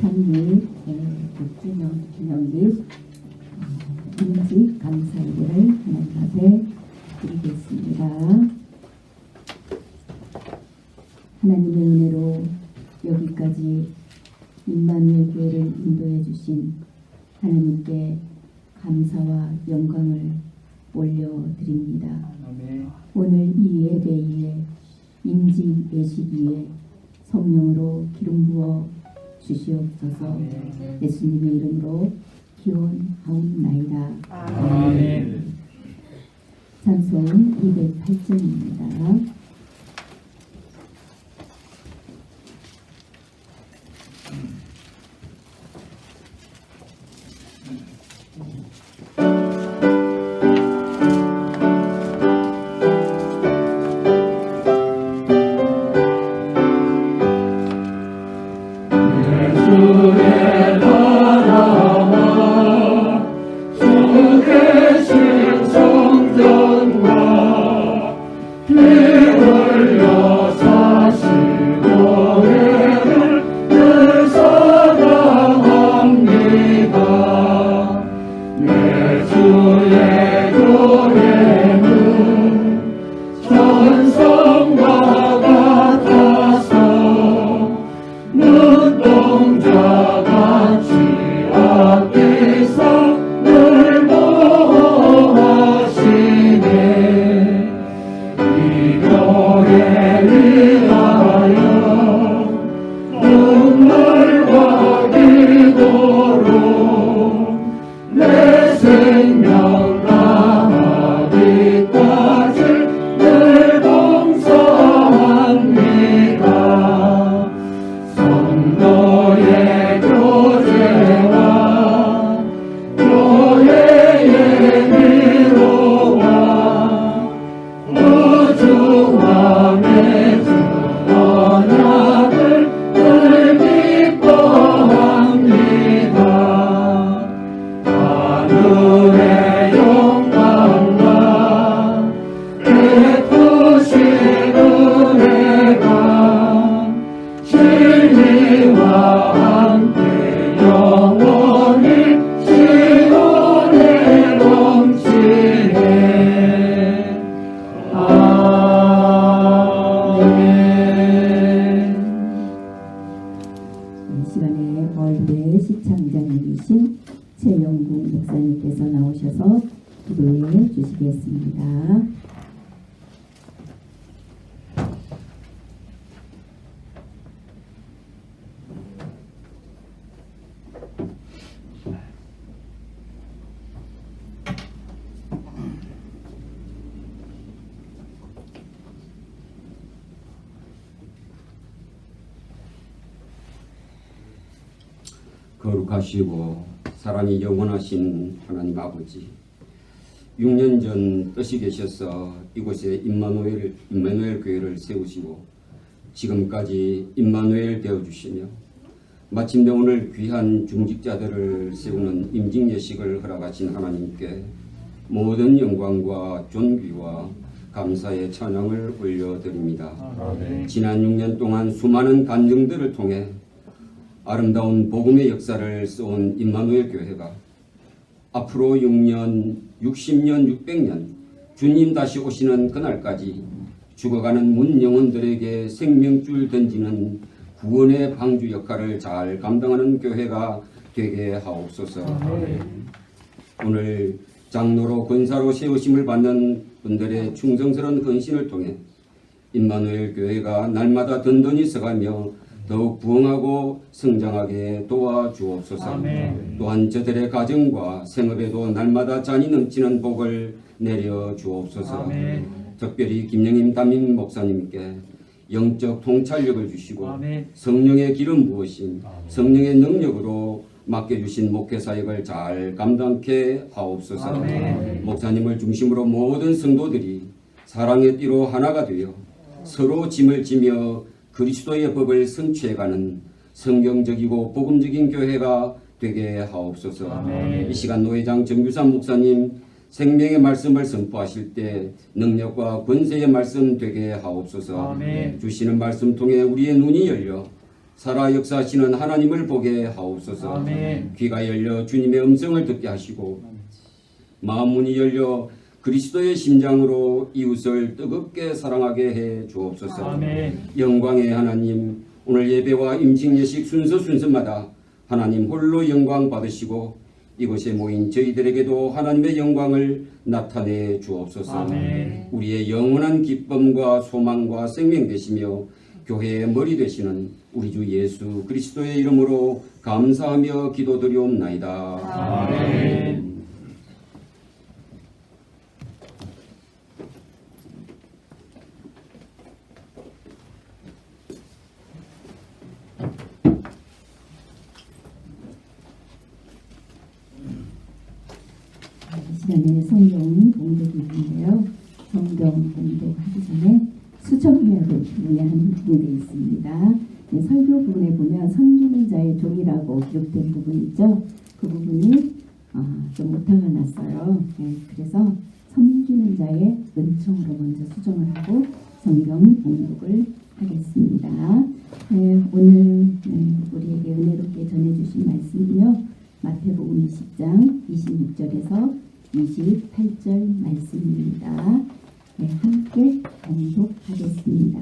창립 6주년 기념일 임직 감사일을 하나님 앞에 드리겠습니다. 하나님의 은혜로 여기까지 임마누엘 교회를 인도해 주신 하나님께 감사와 영광을 올려드립니다. 오늘 이 예배에 임직 예식위에 성령으로 기름 부어 주시옵소서. 예수님의 이름으로 기원하옵나이다. 아멘. 찬송 208점입니다. 시창장님이신 최영국 목사님께서 나오셔서 기도해 주시겠습니다. 거룩하시고 사랑이 영원하신 하나님 아버지, 6년 전 뜻이 계셔서 이곳에 임마누엘 교회를 세우시고 지금까지 임마누엘 되어주시며 마침내 오늘 귀한 중직자들을 세우는 임직 예식을 허락하신 하나님께 모든 영광과 존귀와 감사의 찬양을 올려드립니다. 아멘. 지난 6년 동안 수많은 간증들을 통해 아름다운 복음의 역사를 써온 임마누엘 교회가 앞으로 6년, 60년, 600년 주님 다시 오시는 그날까지 죽어가는 문 영혼들에게 생명줄 던지는 구원의 방주 역할을 잘 감당하는 교회가 되게 하옵소서. 오늘 장로로 권사로 세우심을 받는 분들의 충성스러운 헌신을 통해 임마누엘 교회가 날마다 든든히 서가며 더욱 부흥하고 성장하게 도와주옵소서. 아멘. 또한 저들의 가정과 생업에도 날마다 잔이 넘치는 복을 내려주옵소서. 아멘. 특별히 김영임 담임 목사님께 영적 통찰력을 주시고 아멘. 성령의 기름 부으심, 성령의 능력으로 맡겨주신 목회사역을 잘 감당케 하옵소서. 아멘. 목사님을 중심으로 모든 성도들이 사랑의 띠로 하나가 되어 서로 짐을 지며 그리스도의 법을 성취해가는 성경적이고 복음적인 교회가 되게 하옵소서. 아멘. 이 시간 노회장 정규삼 목사님 생명의 말씀을 선포하실 때 능력과 권세의 말씀 되게 하옵소서. 아멘. 주시는 말씀 통해 우리의 눈이 열려 살아 역사하시는 하나님을 보게 하옵소서. 아멘. 귀가 열려 주님의 음성을 듣게 하시고 마음 문이 열려 그리스도의 심장으로 이웃을 뜨겁게 사랑하게 해 주옵소서. 아멘. 영광의 하나님, 오늘 예배와 임직 예식 순서마다 하나님 홀로 영광 받으시고 이곳에 모인 저희들에게도 하나님의 영광을 나타내 주옵소서. 아멘. 우리의 영원한 기쁨과 소망과 생명 되시며 교회의 머리 되시는 우리 주 예수 그리스도의 이름으로 감사하며 기도드리옵나이다. 아멘. 이 시간에 성경 봉독이 있는데요. 성경 봉독하기 전에 수정해야 될 부분이 한 부분이 되어 있습니다. 네, 설교 부분에 보면 섬기는 자의 종이라고 기록된 부분이 있죠. 그 부분이 좀 오타가 났어요. 네, 그래서 섬기는 자의 은총으로 먼저 수정을 하고 성경 봉독을 하겠습니다. 네, 오늘 우리에게 은혜롭게 전해주신 말씀은요. 마태복음 20장 26절에서 28절 말씀입니다. 네, 함께 봉독하겠습니다.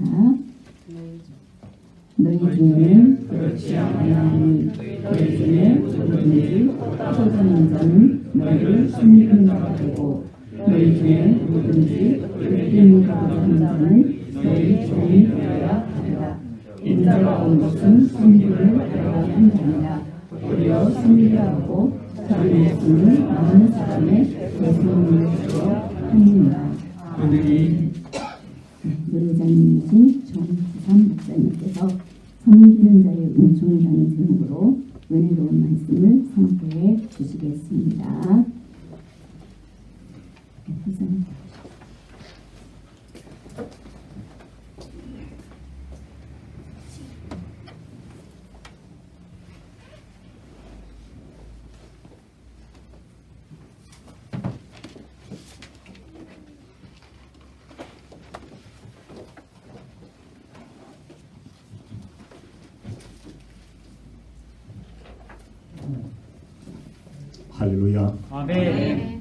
너희 중에는 그렇지 아니하니 너희 중에 누구든지 포도주는 자는 너희를 섬기는 자가 되고 너희 중에 누구든지 은혜를 받는 자는 너희 종이 되어야 하리라. 인자가 온 것은 섬김을 받아야 한다니라. 오히려 섬기려 하고 자기 예수는 많은 사람의 예수님을 주어 합니다. 노회장님이신 정지삼 목사님께서 섬기는 자의 은총이라는 제목으로 은혜로운 말씀을 선포해 주시겠습니다. 감사합니다. 할렐루야. 아멘.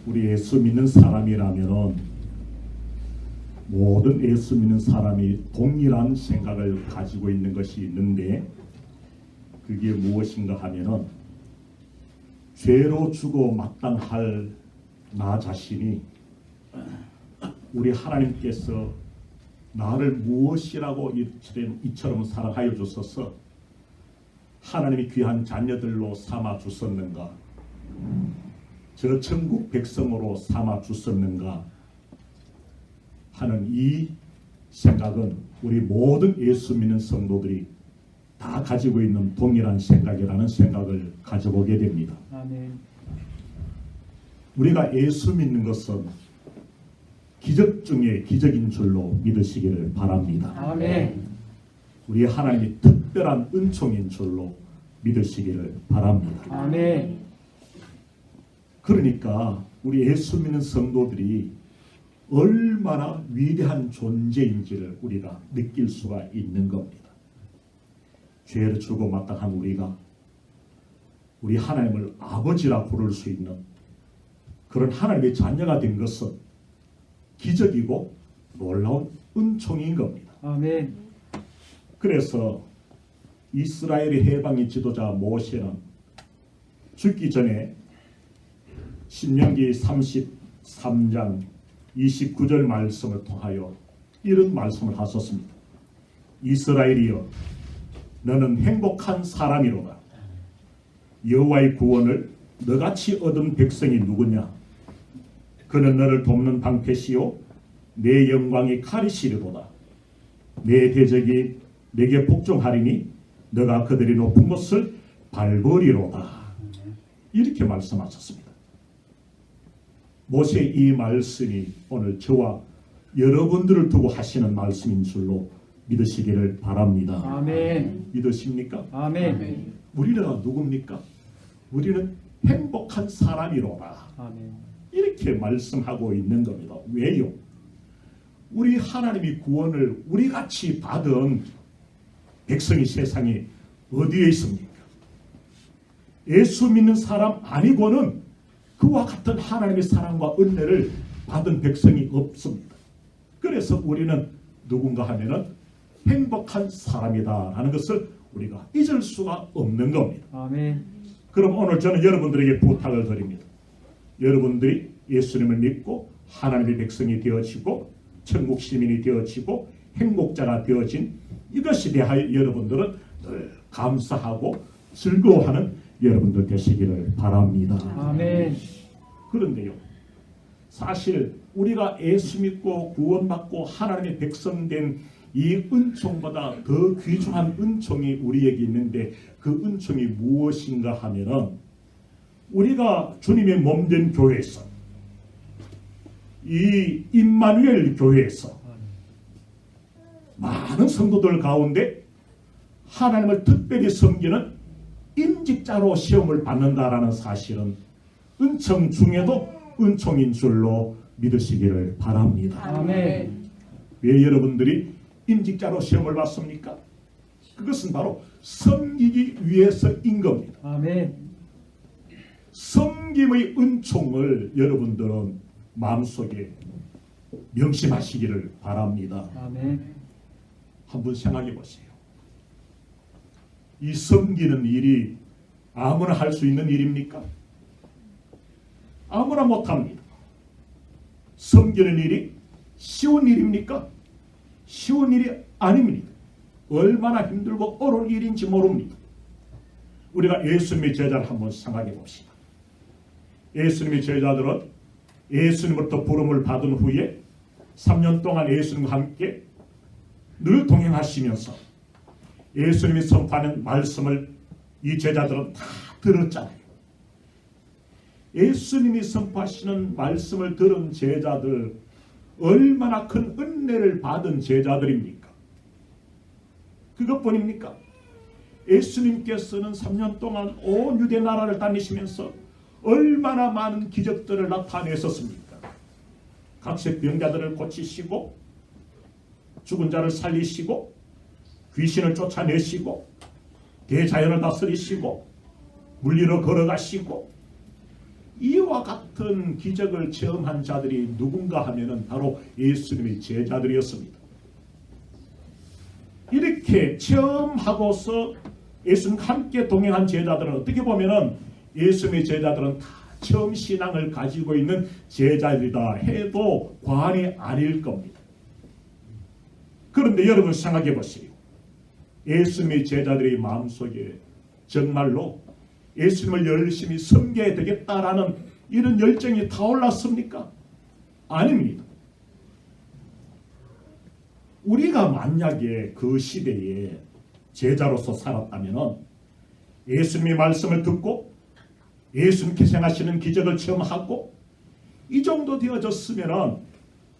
우리 예수 믿는 사람이라면 모든 예수 믿는 사람이 동일한 생각을 가지고 있는 것이 있는데 그게 무엇인가 하면은 죄로 죽어 마땅할 나 자신이 우리 하나님께서 나를 무엇이라고 이처럼 사랑하여 주셔서 하나님이 귀한 자녀들로 삼아 주셨는가, 저 천국 백성으로 삼아 주셨는가 하는 이 생각은 우리 모든 예수 믿는 성도들이 다 가지고 있는 동일한 생각이라는 생각을 가져보게 됩니다. 아멘. 우리가 예수 믿는 것은 기적 중에 기적인 줄로 믿으시기를 바랍니다. 아멘. 우리 하나님이 특별한 은총인 줄로 믿으시기를 바랍니다. 아멘. 그러니까 우리 예수 믿는 성도들이 얼마나 위대한 존재인지를 우리가 느낄 수가 있는 겁니다. 죄를 주고 마땅한 우리가 우리 하나님을 아버지라 부를 수 있는 그런 하나님의 자녀가 된 것은 기적이고 놀라운 은총인 겁니다. 아멘. 그래서 이스라엘의 해방의 지도자 모세는 죽기 전에 신명기 33장 29절 말씀을 통하여 이런 말씀을 하셨습니다. 이스라엘이여, 너는 행복한 사람이로다. 여호와의 구원을 너같이 얻은 백성이 누구냐? 그는 너를 돕는 방패시요 내 영광이 칼이시리로다. 내 대적이 내게 복종하리니 너가 그들이 높은 곳을 밟으리로다. 이렇게 말씀하셨습니다. 모세의 이 말씀이 오늘 저와 여러분들을 두고 하시는 말씀인 줄로 믿으시기를 바랍니다. 아멘. 믿으십니까? 아멘. 우리는 누굽니까? 우리는 행복한 사람이로다. 아멘. 이렇게 말씀하고 있는 겁니다. 왜요? 우리 하나님이 구원을 우리같이 받은 백성이 세상에 어디에 있습니까? 예수 믿는 사람 아니고는 그와 같은 하나님의 사랑과 은혜를 받은 백성이 없습니다. 그래서 우리는 누군가 하면은 행복한 사람이다 하는 것을 우리가 잊을 수가 없는 겁니다. 아멘. 그럼 오늘 저는 여러분들에게 부탁을 드립니다. 여러분들이 예수님을 믿고 하나님의 백성이 되어지고 천국 시민이 되어지고 행복자가 되어진 이것에 대하여 여러분들은 늘 감사하고 즐거워하는 여러분들 되시기를 바랍니다. 아멘. 그런데요, 사실 우리가 예수 믿고 구원받고 하나님의 백성 된 이 은총보다 더 귀중한 은총이 우리에게 있는데 그 은총이 무엇인가 하면은 우리가 주님의 몸된 교회에서 이 임마누엘 교회에서 많은 성도들 가운데 하나님을 특별히 섬기는 임직자로 시험을 받는다라는 사실은 은총 중에도 은총인 줄로 믿으시기를 바랍니다. 아멘. 왜 여러분들이 임직자로 시험을 받습니까? 그것은 바로 섬기기 위해서인 겁니다. 아멘. 섬김의 은총을 여러분들은 마음속에 명심하시기를 바랍니다. 아멘. 한번 생각해 보세요. 이 섬기는 일이 아무나 할 수 있는 일입니까? 아무나 못합니다. 섬기는 일이 쉬운 일입니까? 쉬운 일이 아닙니다. 얼마나 힘들고 어려운 일인지 모릅니다. 우리가 예수님의 제자를 한번 생각해 봅시다. 예수님의 제자들은 예수님으로부터 부름을 받은 후에 3년 동안 예수님과 함께 늘 동행하시면서 예수님이 선포하는 말씀을 이 제자들은 다 들었잖아요. 예수님이 선포하시는 말씀을 들은 제자들 얼마나 큰 은혜를 받은 제자들입니까? 그것뿐입니까? 예수님께서는 3년 동안 온 유대 나라를 다니시면서 얼마나 많은 기적들을 나타내셨습니까? 각색 병자들을 고치시고 죽은 자를 살리시고 귀신을 쫓아내시고 대자연을 다스리시고 물리로 걸어가시고 이와 같은 기적을 체험한 자들이 누군가 하면은 바로 예수님의 제자들이었습니다. 이렇게 체험하고서 예수님과 함께 동행한 제자들은 어떻게 보면은 예수님의 제자들은 다 처음 신앙을 가지고 있는 제자들이다 해도 과언이 아닐 겁니다. 그런데 여러분 생각해 보세요. 예수님의 제자들의 마음속에 정말로 예수님을 열심히 섬겨야 되겠다라는 이런 열정이 타올랐습니까? 아닙니다. 우리가 만약에 그 시대에 제자로서 살았다면 예수님의 말씀을 듣고 예수님께서 행하시는 기적을 체험하고 이 정도 되어졌으면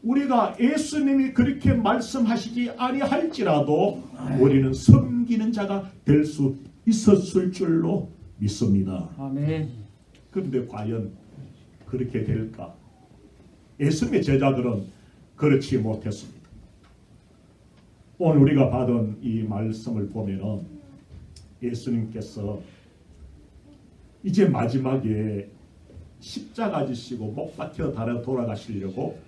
우리가 예수님이 그렇게 말씀하시지 아니할지라도 우리는 섬기는 자가 될 수 있었을 줄로 믿습니다. 아멘. 그런데 과연 그렇게 될까? 예수님의 제자들은 그렇지 못했습니다. 오늘 우리가 받은 이 말씀을 보면은 예수님께서 이제 마지막에 십자가 지시고 못 박혀 달아 돌아가시려고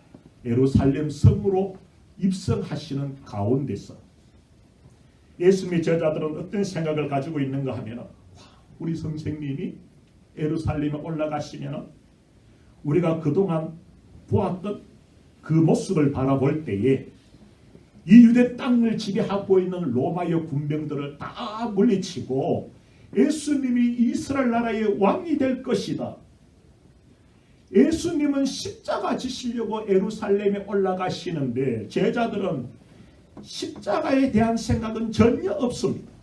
예루살렘 성으로 입성하시는 가운데서 예수님의 제자들은 어떤 생각을 가지고 있는가 하면 우리 선생님이 예루살렘에 올라가시면 우리가 그동안 보았던 그 모습을 바라볼 때에 이 유대 땅을 지배하고 있는 로마의 군병들을 다 물리치고 예수님이 이스라엘 나라의 왕이 될 것이다. 예수님은 십자가 지시려고 예루살렘에 올라가시는데 제자들은 십자가에 대한 생각은 전혀 없습니다.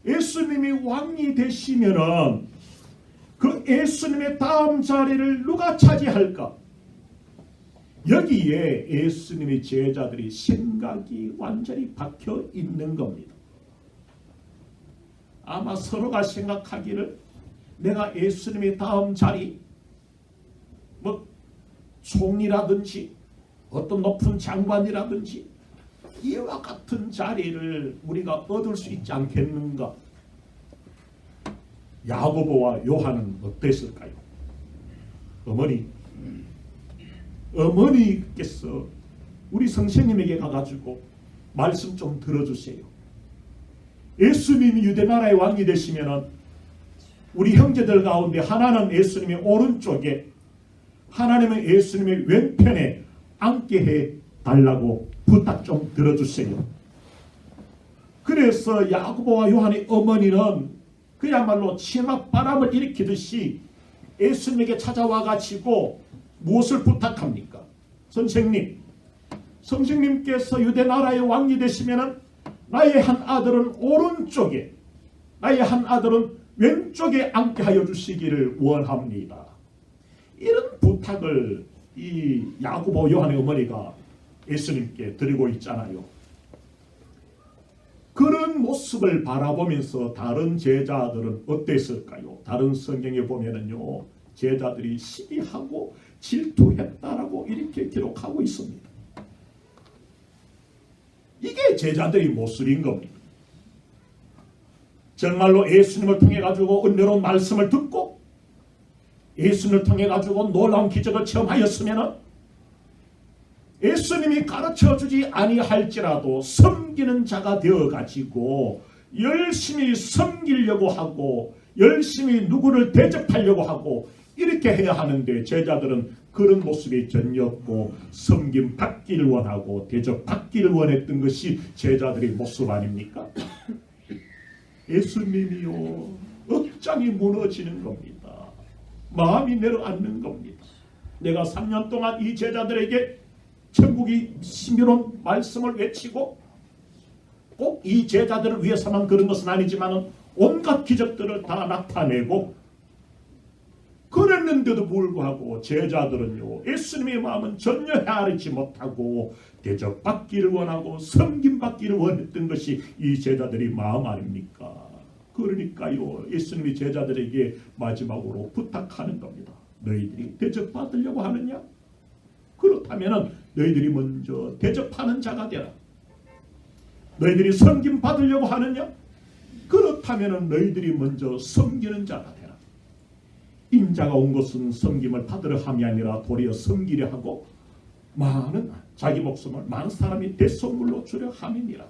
예수님이 왕이 되시면은 그 예수님의 다음 자리를 누가 차지할까? 여기에 예수님의 제자들이 생각이 완전히 박혀 있는 겁니다. 아마 서로가 생각하기를 내가 예수님의 다음 자리, 뭐 총리라든지 어떤 높은 장관이라든지 이와 같은 자리를 우리가 얻을 수 있지 않겠는가? 야고보와 요한은 어땠을까요? 어머니께서 우리 선생님에게 가가지고 말씀 좀 들어주세요. 예수님이 유대나라의 왕이 되시면은 우리 형제들 가운데 하나는 예수님의 오른쪽에, 하나님은 예수님의 왼편에 앉게 해 달라고 부탁 좀 들어주세요. 그래서 야고보와 요한의 어머니는 그야말로 치맛바람을 일으키듯이 예수님에게 찾아와 가지고 무엇을 부탁합니까? 선생님께서 유대나라의 왕이 되시면은 나의 한 아들은 오른쪽에, 나의 한 아들은 왼쪽에 앉게 하여 주시기를 원합니다. 이런 부탁을 이 야고보 요한의 어머니가 예수님께 드리고 있잖아요. 그런 모습을 바라보면서 다른 제자들은 어땠을까요? 다른 성경에 보면은요, 제자들이 시기하고 질투했다라고 이렇게 기록하고 있습니다. 이게 제자들의 모습인 겁니다. 정말로 예수님을 통해 가지고 은혜로운 말씀을 듣고 예수님을 통해 가지고 놀라운 기적을 체험하였으면 예수님이 가르쳐 주지 아니할지라도 섬기는 자가 되어 가지고 열심히 섬기려고 하고 열심히 누구를 대접하려고 하고 이렇게 해야 하는데, 제자들은 그런 모습이 전혀 없고 섬김 받기를 원하고 대접 받기를 원했던 것이 제자들의 모습 아닙니까? 예수님이요, 억장이 무너지는 겁니다. 마음이 내려앉는 겁니다. 내가 3년 동안 이 제자들에게 천국이 신비로운 말씀을 외치고 꼭 이 제자들을 위해서만 그런 것은 아니지만 온갖 기적들을 다 나타내고 그랬는데도 불구하고 제자들은요, 예수님의 마음은 전혀 헤아리지 못하고 대접받기를 원하고 섬김받기를 원했던 것이 이 제자들의 마음 아닙니까? 그러니까요, 예수님이 제자들에게 마지막으로 부탁하는 겁니다. 너희들이 대접받으려고 하느냐? 그렇다면 너희들이 먼저 대접하는 자가 되라. 너희들이 섬김받으려고 하느냐? 그렇다면 너희들이 먼저 섬기는 자가 되라. 인자가 온 것은 섬김을 받으려 함이 아니라 도리어 섬기려 하고 많은 자기 목숨을 많은 사람이 대속물로 주려 함이니라.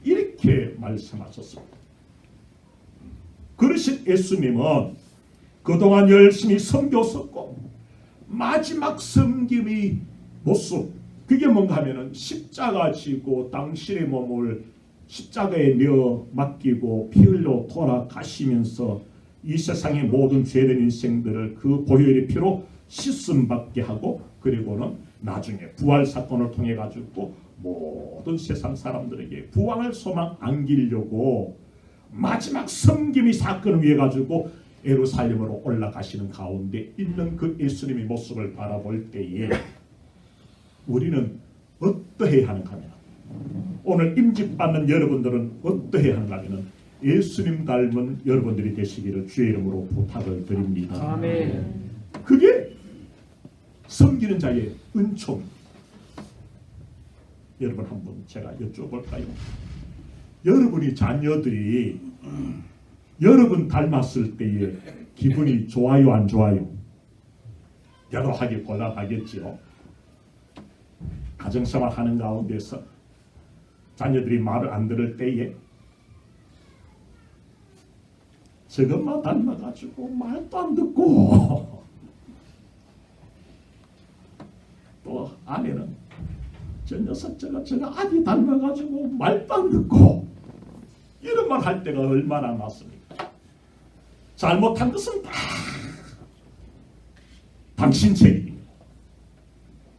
이렇게 말씀하셨습니다. 그러신 예수님은 그동안 열심히 섬겼었고 마지막 섬김의 모습, 그게 뭔가 하면은 십자가 지고 당신의 몸을 십자가에 내어 맡기고 피 흘려 돌아가시면서 이 세상의 모든 죄된 인생들을 그 보혈의 피로 씻음 받게 하고, 그리고는 나중에 부활 사건을 통해 가지고 모든 세상 사람들에게 부활을 소망 안기려고 마지막 섬김의 사건을 위해 가지고 예루살렘으로 올라가시는 가운데 있는 그 예수님의 모습을 바라볼 때에 우리는 어떠해야 하는가 하면, 오늘 임직받는 여러분들은 어떠해야 하는가 하면 예수님 닮은 여러분들이 되시기를 주의 이름으로 부탁을 드립니다. 아멘. 그게 섬기는 자의 은총입니다. 여러분 한번 제가 여쭤볼까요? 여러분이 자녀들이 여러분 닮았을 때에 기분이 좋아요, 안 좋아요? 여러 하기 곤란하겠지요. 가정생활 하는 가운데서 자녀들이 말을 안 들을 때에 저것만 닮아가지고 말도 안 듣고 또 아내는 저 녀석 저거 아기 닮아가지고 말도 안 듣고 이런 말 할 때가 얼마나 많습니까? 잘못한 것은 다 당신 책임입니다.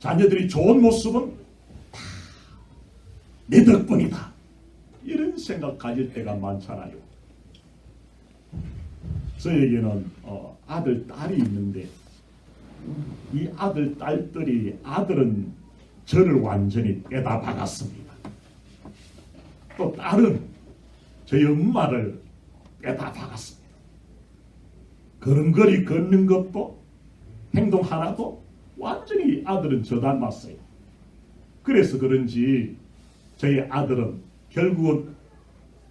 자녀들이 좋은 모습은 다 내 덕분이다. 이런 생각 가질 때가 많잖아요. 저에게는 아들, 딸이 있는데 이 아들, 딸들이, 아들은 저를 완전히 빼다 박았습니다. 또 딸은 저희 엄마를 빼다 박았습니다. 걸음걸이 걷는 것도 행동 하나도 완전히 아들은 저 닮았어요. 그래서 그런지 저희 아들은 결국은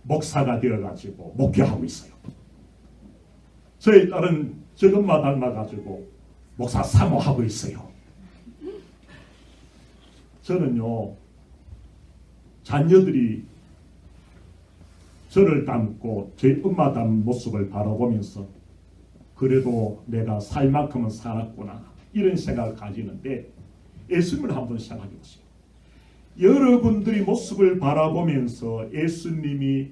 목사가 되어가지고 목회하고 있어요. 저희 딸은 저것만 닮아가지고 목사 사모하고 있어요. 저는요, 자녀들이 저를 닮고 저희 엄마 닮은 모습을 바라보면서 그래도 내가 살 만큼은 살았구나 이런 생각을 가지는데, 예수님을 한번 생각해 보세요. 여러분들이 모습을 바라보면서 예수님이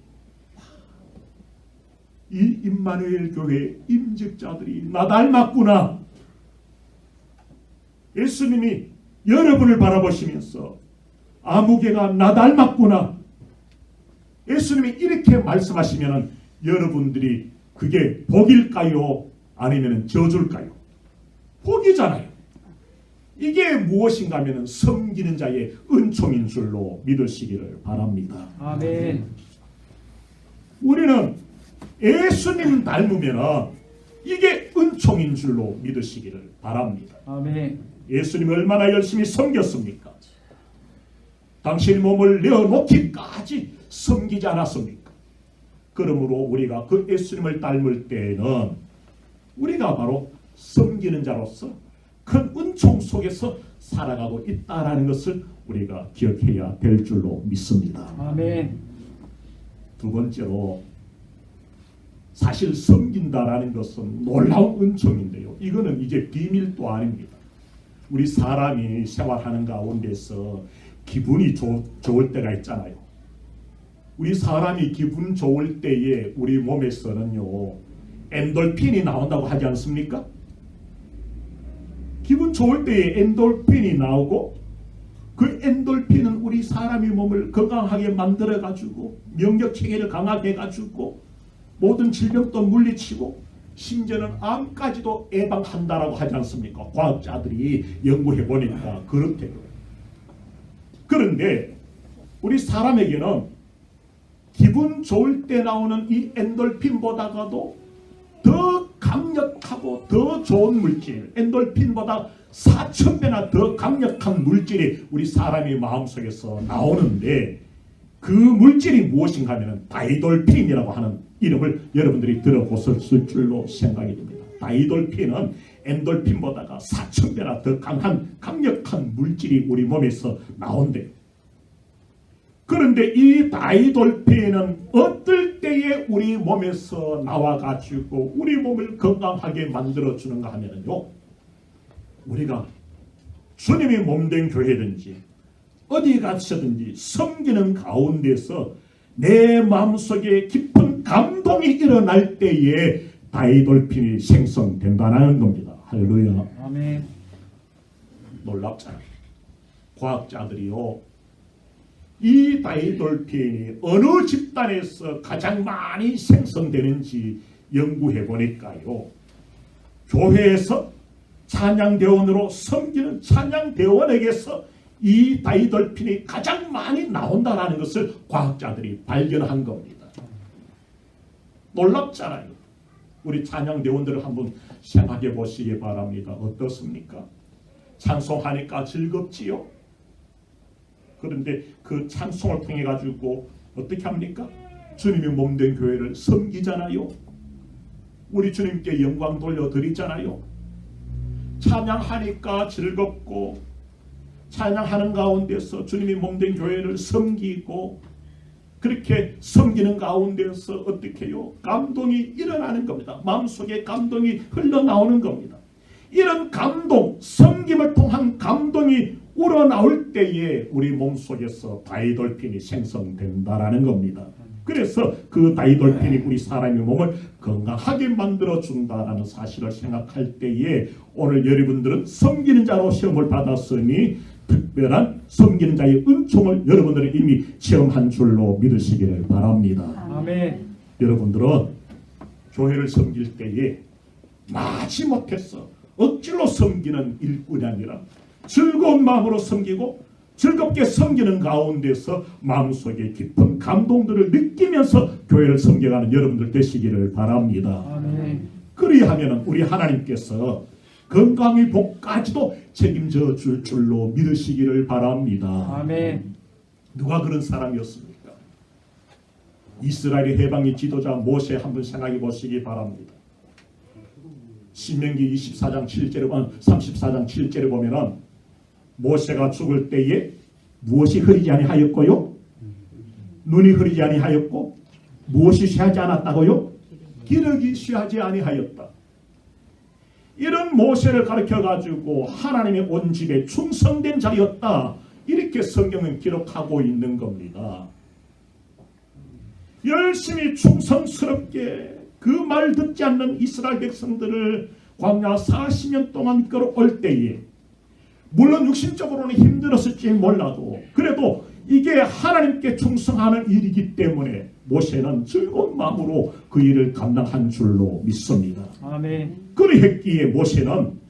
이 임마누엘 교회 임직자들이 나 닮았구나, 예수님이 여러분을 바라보시면서 아무개가 나 닮았구나, 예수님이 이렇게 말씀하시면 여러분들이 그게 복일까요? 아니면 저줄까요? 복이잖아요. 이게 무엇인가 하면 섬기는 자의 은총인 줄로 믿으시기를 바랍니다. 아멘. 우리는 예수님 닮으면 이게 은총인 줄로 믿으시기를 바랍니다. 아멘. 예수님 얼마나 열심히 섬겼습니까? 당신 몸을 내어놓기까지 섬기지 않았습니까? 그러므로 우리가 그 예수님을 닮을 때에는 우리가 바로 섬기는 자로서 큰 은총 속에서 살아가고 있다라는 것을 우리가 기억해야 될 줄로 믿습니다. 아멘. 두 번째로, 사실 섬긴다라는 것은 놀라운 은총인데요, 이거는 이제 비밀도 아닙니다. 우리 사람이 생활하는 가운데서 기분이 좋을 때가 있잖아요. 우리 사람이 기분 좋을 때에 우리 몸에서는요, 엔돌핀이 나온다고 하지 않습니까? 기분 좋을 때에 엔돌핀이 나오고, 그 엔돌핀은 우리 사람의 몸을 건강하게 만들어 가지고 면역 체계를 강하게 해 가지고 모든 질병도 물리치고 심지어는 암까지도 예방한다라고 하지 않습니까? 과학자들이 연구해 보니까 그렇대요. 그런데 우리 사람에게는 기분 좋을 때 나오는 이 엔돌핀보다도 더 강력하고 더 좋은 물질, 엔돌핀보다 4,000배나 더 강력한 물질이 우리 사람의 마음속에서 나오는데, 그 물질이 무엇인가 하면 다이돌핀이라고 하는 이름을 여러분들이 들어보셨을 줄로 생각이 됩니다. 다이돌핀은 엔돌핀보다가 4,000배나 더 강력한 물질이 우리 몸에서 나온대요. 그런데 이 다이돌핀은 어떨 때에 우리 몸에서 나와가지고 우리 몸을 건강하게 만들어주는가 하면요, 우리가 주님이 몸된 교회든지 어디 가서든지 섬기는 가운데서 내 마음속에 깊은 감동이 일어날 때에 다이돌핀이 생성된다는 겁니다. 할렐루야. 아멘. 놀랍잖아요. 과학자들이요, 이 다이돌핀이 어느 집단에서 가장 많이 생성되는지 연구해 보니까요, 교회에서 찬양대원으로 섬기는 찬양대원에게서 이 다이돌핀이 가장 많이 나온다는 것을 과학자들이 발견한 겁니다. 놀랍잖아요. 우리 찬양대원들을 한번 생각해 보시기 바랍니다. 어떻습니까? 찬송하니까 즐겁지요? 그런데 그 찬송을 통해 가지고 어떻게 합니까? 주님이 몸된 교회를 섬기잖아요. 우리 주님께 영광 돌려드리잖아요. 찬양하니까 즐겁고, 찬양하는 가운데서 주님이 몸된 교회를 섬기고, 그렇게 섬기는 가운데서 어떻게 해요? 감동이 일어나는 겁니다. 마음속에 감동이 흘러나오는 겁니다. 이런 감동, 섬김을 통한 감동이 우러나올 때에 우리 몸속에서 다이돌핀이 생성된다라는 겁니다. 그래서 그 다이돌핀이 우리 사람의 몸을 건강하게 만들어준다라는 사실을 생각할 때에 오늘 여러분들은 섬기는 자로 시험을 받았으니 특별한 섬기는 자의 은총을 여러분들은 이미 체험한 줄로 믿으시기를 바랍니다. 아멘. 여러분들은 교회를 섬길 때에 마지못해서 억지로 섬기는 일꾼이 아니라 즐거운 마음으로 섬기고 즐겁게 섬기는 가운데서 마음속에 깊은 감동들을 느끼면서 교회를 섬겨가는 여러분들 되시기를 바랍니다. 아멘. 그리하면 우리 하나님께서 건강의 복까지도 책임져 줄 줄로 믿으시기를 바랍니다. 아멘. 누가 그런 사람이었습니까? 이스라엘의 해방의 지도자 모세 한번 생각해 보시기 바랍니다. 신명기 34장 7절에 보면은 모세가 죽을 때에 무엇이 흐리지 아니하였고요? 눈이 흐리지 아니하였고 무엇이 쇠하지 않았다고요? 기력이 쇠하지 아니하였다. 이런 모세를 가르쳐가지고 하나님의 온 집에 충성된 자였다. 이렇게 성경은 기록하고 있는 겁니다. 열심히 충성스럽게 그 말 듣지 않는 이스라엘 백성들을 광야 40년 동안 끌어올 때에 물론 육신적으로는 힘들었을지 몰라도 그래도 이게 하나님께 충성하는 일이기 때문에 모세는 즐거운 마음으로 그 일을 감당한 줄로 믿습니다. 아멘. 그리했기에 모세는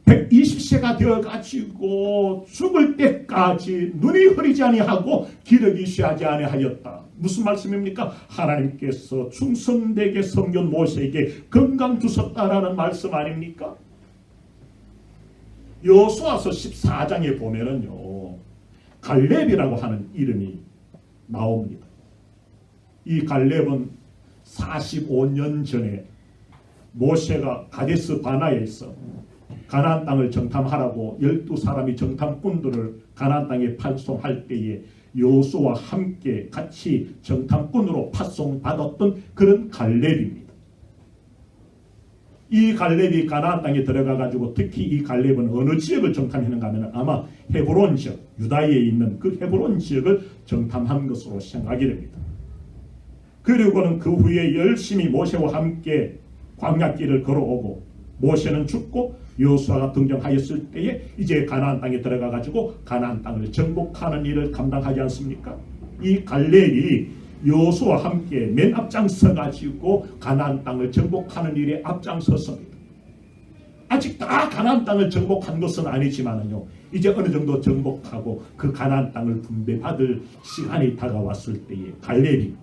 120세가 되어가지고 죽을 때까지 눈이 흐리지 아니하고 기력이 쇠하지 아니하였다. 무슨 말씀입니까? 하나님께서 충성되게 섬긴 모세에게 건강 주셨다라는 말씀 아닙니까? 여호수아서 14장에 보면은요 갈렙이라고 하는 이름이 나옵니다. 이 갈렙은 45년 전에 모세가 가데스 바나에서 가나안 땅을 정탐하라고 12사람이 정탐꾼들을 가나안 땅에 파송할 때에 여호수아와 함께 같이 정탐꾼으로 파송받았던 그런 갈렙입니다. 이 갈렙이 가나안 땅에 들어가 가지고 특히 이 갈렙은 어느 지역을 정탐했는가 하면 아마 헤브론 지역, 유다에 있는 그 헤브론 지역을 정탐한 것으로 생각이 됩니다. 그리고는 그 후에 열심히 모세와 함께 광야길을 걸어오고 모세는 죽고 여호수아가 등장하였을 때에 이제 가나안 땅에 들어가 가지고 가나안 땅을 정복하는 일을 감당하지 않습니까? 이 갈렙이 여호수아와 함께 맨 앞장서 가지고 가나안 땅을 정복하는 일에 앞장섰습니다. 아직 다 가나안 땅을 정복한 것은 아니지만은요. 이제 어느 정도 정복하고 그 가나안 땅을 분배받을 시간이 다가왔을 때에 갈렙이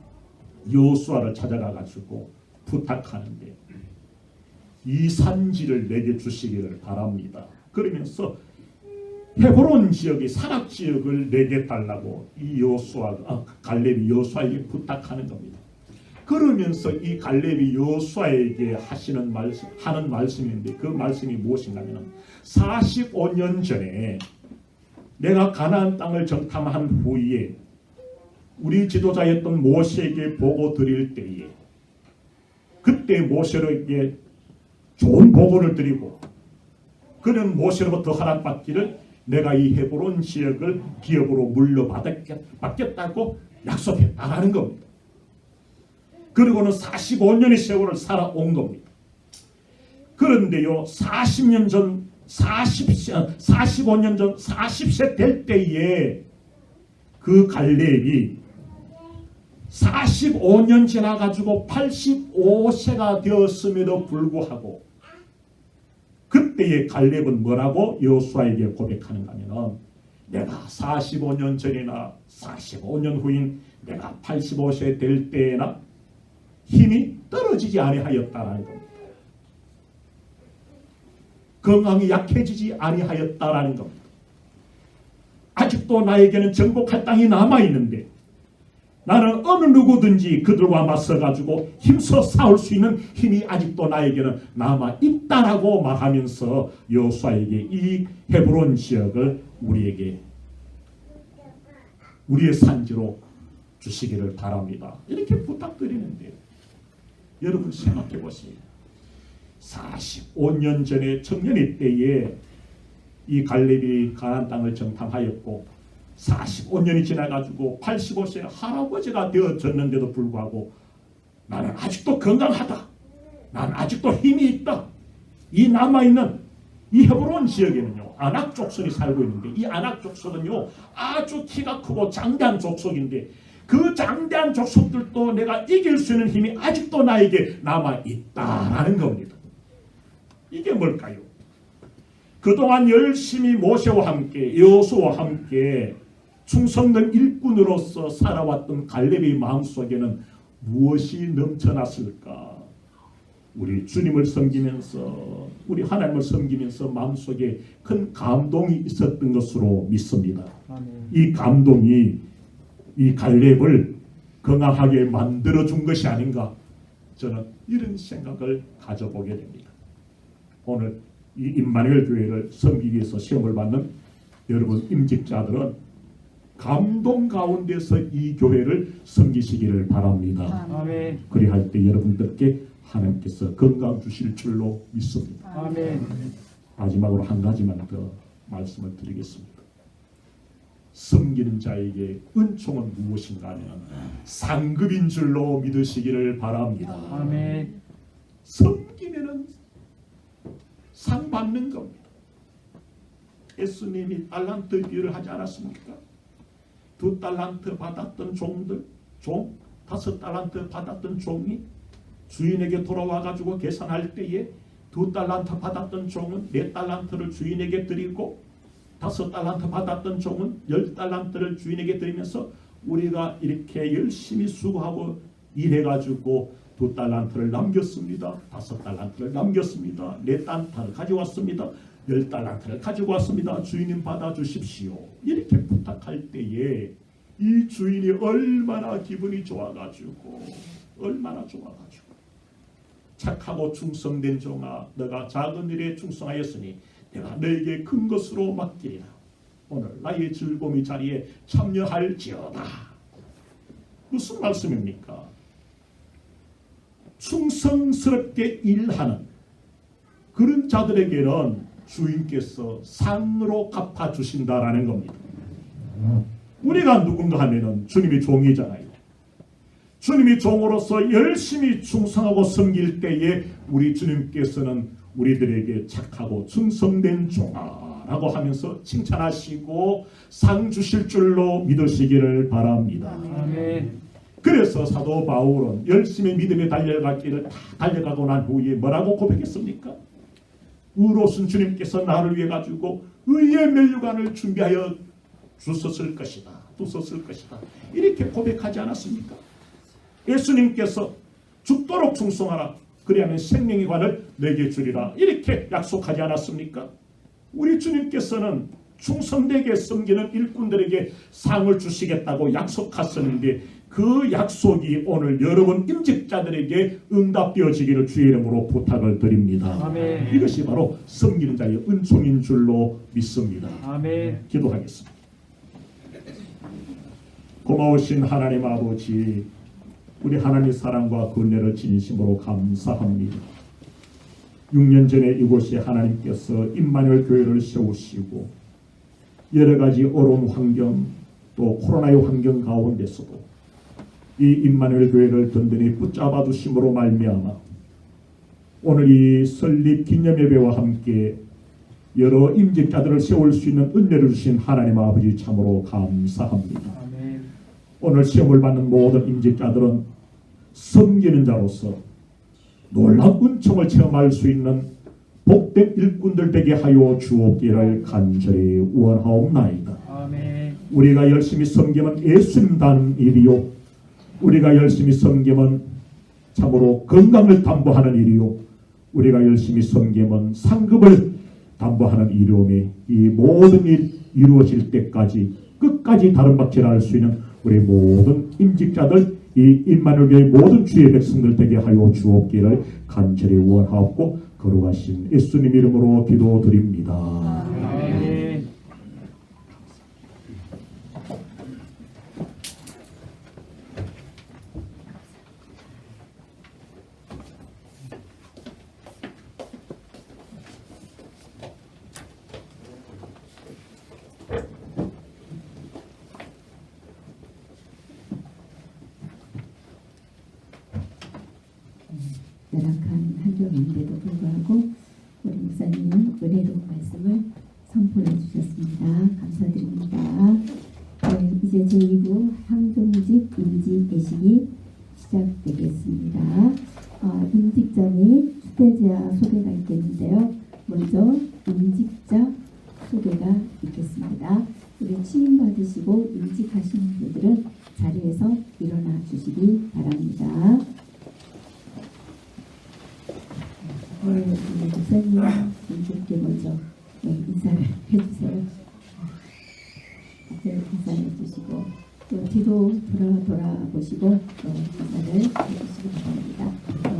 여호수아를 찾아가 가지고 부탁하는데 이 산지를 내게 주시기를 바랍니다. 그러면서 헤브론 지역의 산악 지역을 내게 달라고 이 갈렙이 여호수아에게 부탁하는 겁니다. 그러면서 이 갈렙이 여호수아에게 하는 말씀인데 그 말씀이 무엇인가면 45년 전에 내가 가나안 땅을 정탐한 후에 우리 지도자였던 모세에게 보고 드릴 때에 그때 모세에게 좋은 보고를 드리고 그는 모세로부터 허락받기를 내가 이 헤브론 지역을 기업으로 물려받겠다고 약속했다라는 겁니다. 그리고는 45년의 세월을 살아온 겁니다. 그런데요 45년 전 40세 될 때에 그 갈렙이 45년 지나가지고 85세가 되었음에도 불구하고 그때의 갈렙은 뭐라고 여호수아에게 고백하는가 하면 내가 45년 전이나 45년 후인 내가 85세 될 때에나 힘이 떨어지지 아니하였다라는 겁니다. 건강이 약해지지 아니하였다라는 겁니다. 아직도 나에게는 정복할 땅이 남아있는데 나는 어느 누구든지 그들과 맞서가지고 힘써 싸울 수 있는 힘이 아직도 나에게는 남아있다라고 말하면서 여호수아에게 이 헤브론 지역을 우리에게 우리의 산지로 주시기를 바랍니다. 이렇게 부탁드리는데요. 여러분 생각해 보세요. 45년 전에 청년의 때에 이 갈렙이 가나안 땅을 정탐하였고 45년이 지나가지고 85세 할아버지가 되어졌는데도 불구하고 나는 아직도 건강하다. 나는 아직도 힘이 있다. 이 남아있는 이 헤브론 지역에는요. 아낙 족속이 살고 있는데 이 아낙 족속은요. 아주 키가 크고 장대한 족속인데 그 장대한 족속들도 내가 이길 수 있는 힘이 아직도 나에게 남아있다라는 겁니다. 이게 뭘까요? 그동안 열심히 모세와 함께 여호수아와 함께 충성된 일꾼으로서 살아왔던 갈렙의 마음속에는 무엇이 넘쳐났을까? 우리 주님을 섬기면서 우리 하나님을 섬기면서 마음속에 큰 감동이 있었던 것으로 믿습니다. 아멘. 이 감동이 이 갈렙을 건강하게 만들어준 것이 아닌가, 저는 이런 생각을 가져보게 됩니다. 오늘 이 임마누엘 교회를 섬기기 위해서 시험을 받는 여러분 임직자들은 감동 가운데서 이 교회를 섬기시기를 바랍니다. 아멘. 그리할 때 여러분들께 하나님께서 건강 주실 줄로 믿습니다. 아멘. 마지막으로 한 가지만 더 말씀을 드리겠습니다. 섬기는 자에게 은총은 무엇인가 하면 상급인 줄로 믿으시기를 바랍니다. 아멘. 섬기면은 상 받는 겁니다. 예수님이 달란트 비유를 하지 않았습니까? 2달란트 받았던 종들, 5달란트 받았던 종이 주인에게 돌아와 가지고 계산할 때에 2달란트 받았던 종은 4달란트를 주인에게 드리고 5달란트 받았던 종은 10달란트를 주인에게 드리면서 우리가 이렇게 열심히 수고하고 일해가지고 2달란트를 남겼습니다. 5달란트를 남겼습니다. 4달란트를 가져왔습니다. 10달란트를 가지고 왔습니다. 주인님 받아주십시오. 이렇게 부탁할 때에 이 주인이 얼마나 기분이 좋아가지고 착하고 충성된 종아, 너가 작은 일에 충성하였으니 내가 너에게 큰 것으로 맡기리라. 오늘 나의 즐거움의 자리에 참여할지어다. 무슨 말씀입니까? 충성스럽게 일하는 그런 자들에게는 주인께서 상으로 갚아주신다라는 겁니다. 우리가 누군가 하면은 주님이 종이잖아요. 주님이 종으로서 열심히 충성하고 섬길 때에 우리 주님께서는 우리들에게 착하고 충성된 종아라고 하면서 칭찬하시고 상 주실 줄로 믿으시기를 바랍니다. 아멘. 그래서 사도 바울은 열심히 믿음의 달려갈 길을 다 달려가고 난 후에 뭐라고 고백했습니까? 의로우신 주님께서 나를 위해 가지고 의의 면류관을 준비하여 두셨을 것이다. 이렇게 고백하지 않았습니까? 예수님께서 죽도록 충성하라. 그리하면 생명의 관을 내게 주리라. 이렇게 약속하지 않았습니까? 우리 주님께서는 충성되게 섬기는 일꾼들에게 상을 주시겠다고 약속하셨는데 그 약속이 오늘 여러분 임직자들에게 응답되어지기를 주의 이름으로 부탁을 드립니다. 아멘. 이것이 바로 섬기는 자의 은총인 줄로 믿습니다. 아멘. 기도하겠습니다. 고마우신 하나님 아버지, 우리 하나님의 사랑과 긍휼을 진심으로 감사합니다. 6년 전에 이곳에 하나님께서 임마누엘 교회를 세우시고 여러 가지 어려운 환경 또 코로나의 환경 가운데서도 이 임마누엘 교회를 든든히 붙잡아 두심으로 말미암아 오늘 이 설립 기념 예배와 함께 여러 임직자들을 세울 수 있는 은혜를 주신 하나님 아버지 참으로 감사합니다. 아멘. 오늘 시험을 받는 모든 임직자들은 섬기는 자로서 놀라운 은총을 체험할 수 있는 복된 일꾼들 되게 하여 주옵기를 간절히 원하옵나이다. 아멘. 우리가 열심히 섬기면 예수님 닮은 일이요, 우리가 열심히 섬기면 참으로 건강을 담보하는 일이요, 우리가 열심히 섬기면 상급을 담보하는 일이오매 이 모든 일 이루어질 때까지 끝까지 다름박질을 할 수 있는 우리 모든 임직자들, 이 임마누엘 교회 모든 주의 백성들 되게 하여 주옵기를 간절히 원하옵고 거룩하신 예수님 이름으로 기도드립니다. 아멘. 열악한 환경인데도 불구하고 우리 목사님 은혜로운 말씀을 선포해 주셨습니다. 감사드립니다. 네, 이제 제2부 향동직 임직 예식이 시작되겠습니다. 임직자 및 수배자 소개가 있겠는데요. 먼저 임직자 소개가 있겠습니다. 우리 취임 받으시고 임직하시는 분들은 자리에서 일어나 주시기 바랍니다. 우리 목사님 분께 먼저 인사를 해주세요. 인사를 해주시고 또 뒤로 돌아보시고 또 인사를 해주시기 바랍니다.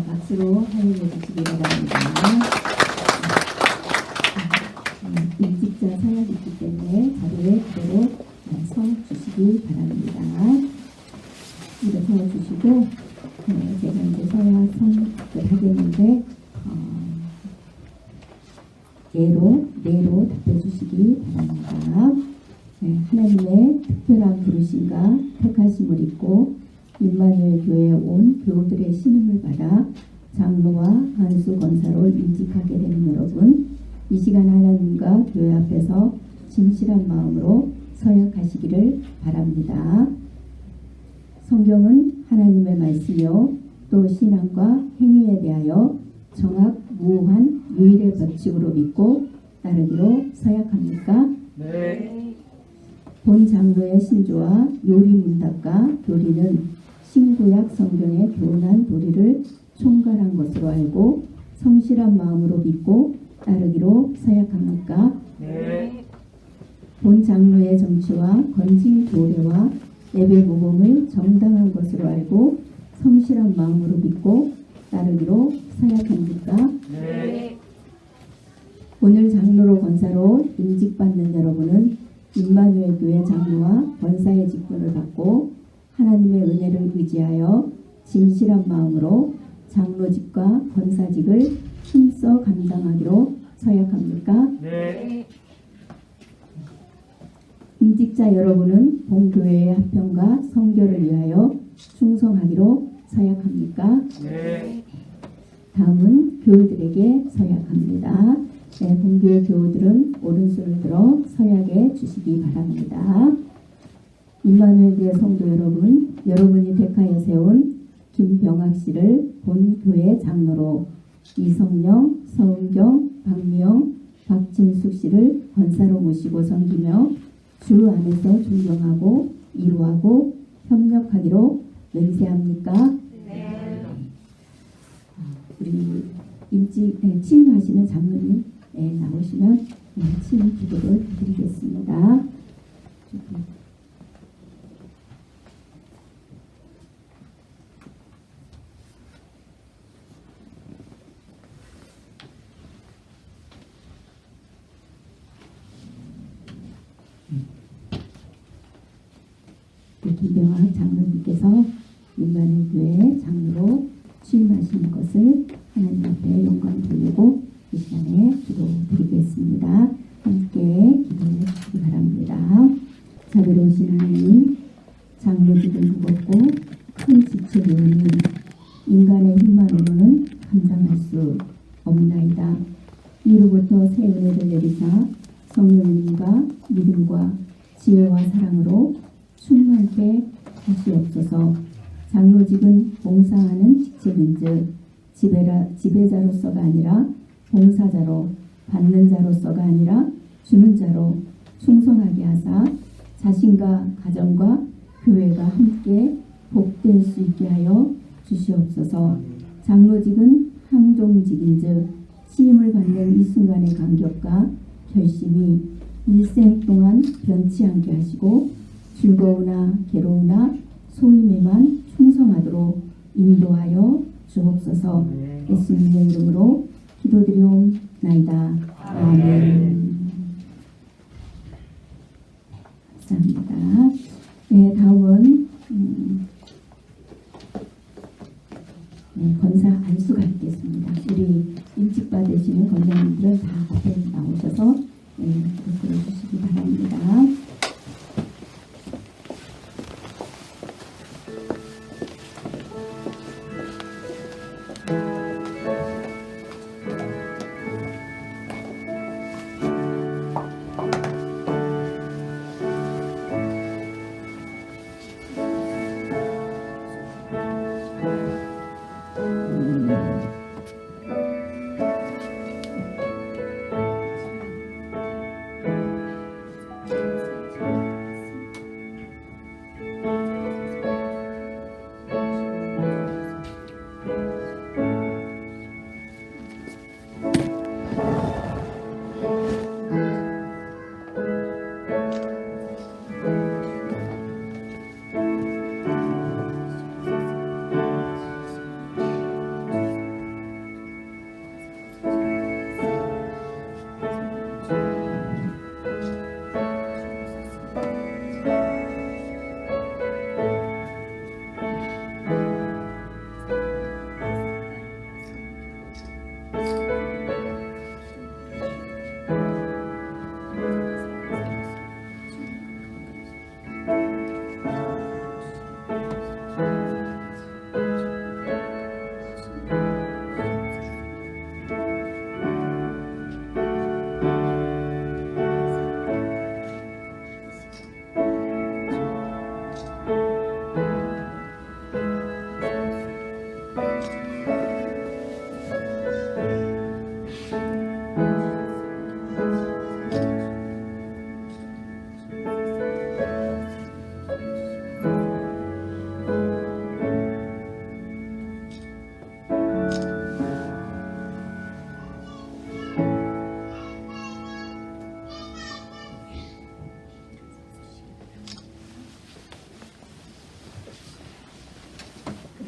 박수로 환영해 주시기 바랍니다. 일직자 서약이기 때문에 자리에 그대로 서 주시기 바랍니다. 일어서 주시고 제가 이제 서약 선을 하겠는데 네로 답해 주시기 바랍니다. 하나님의 특별한 부르심과 택하심을 입고 임마누엘 교회에 온 교우들의 신임을 받아 장로와 한수 권사로 임직하게 되는 여러분, 이 시간 하나님과 교회 앞에서 진실한 마음으로 서약하시기를 바랍니다. 성경은 하나님의 말씀이요 또 신앙과 행위에 대하여 정확무한 유일의 법칙으로 믿고 따르기로 서약합니까? 네. 본 장로의 신조와 요리 문답과 교리는 신구약 성경의 교훈한 도리를 총괄한 것으로 알고 성실한 마음으로 믿고 따르기로 서약합니까? 네. 본 장로의 정치와 건진 교례와 예배 모범을 정당한 것으로 알고 성실한 마음으로 믿고 따르기로 서약합니까? 네. 오늘 장로로 권사로 임직받는 여러분은 임마누엘 교회 장로와 권사의 직분을 받고 하나님의 은혜를 의지하여 진실한 마음으로 장로직과 권사직을 힘써 감당하기로 서약합니까? 네. 임직자 여러분은 본교회의 합평과 성결을 위하여 충성하기로 서약합니까? 네. 다음은 교우들에게 서약합니다. 본교회 교우들은 오른손을 들어 서약해 주시기 바랍니다. 임마누엘 교회 성도 여러분, 여러분이 택하여 세운 김병학 씨를 본교회 장로로 이성령, 서은경, 박미영, 박진숙 씨를 권사로 모시고 섬기며 주 안에서 존경하고 이루하고 협력하기로 맹세합니까? 네. 우리 취임하시는 장로님 나오시면 취임 기도를 드리겠습니다. 김병학 장로님께서 임마누엘 교회 장로로 취임하시는 것을 하나님 앞에 영광 돌리고 이 시간에 기도드리겠습니다. 함께 기도해 주시기 바랍니다. 자비로우신 하나님, 장로직은 무겁고 큰 지책이 오니 인간의 힘만으로는 감당할 수 없나이다. 위로부터 새 은혜를 내리사 성령님과 믿음과 지혜와 사랑으로 충만케 하시옵소서. 장로직은 봉사하는 직책인즉 지배자로서가 아니라 봉사자로, 받는 자로서가 아니라 주는 자로 충성하게 하사 자신과 가정과 교회가 함께 복될 수 있게 하여 주시옵소서. 장로직은 항종직인즉 시임을 받는 이 순간의 감격과 결심이 일생 동안 변치 않게 하시고 즐거우나 괴로우나 소임에만 충성하도록 인도하여 주옵소서. 예수님의 이름으로 기도드리옵나이다. 아멘. 감사합니다. 네, 다음은 권사 안수가 있겠습니다. 우리 임직 받으시는 권사님들은 다 앞에 나오셔서 들어주시기 바랍니다.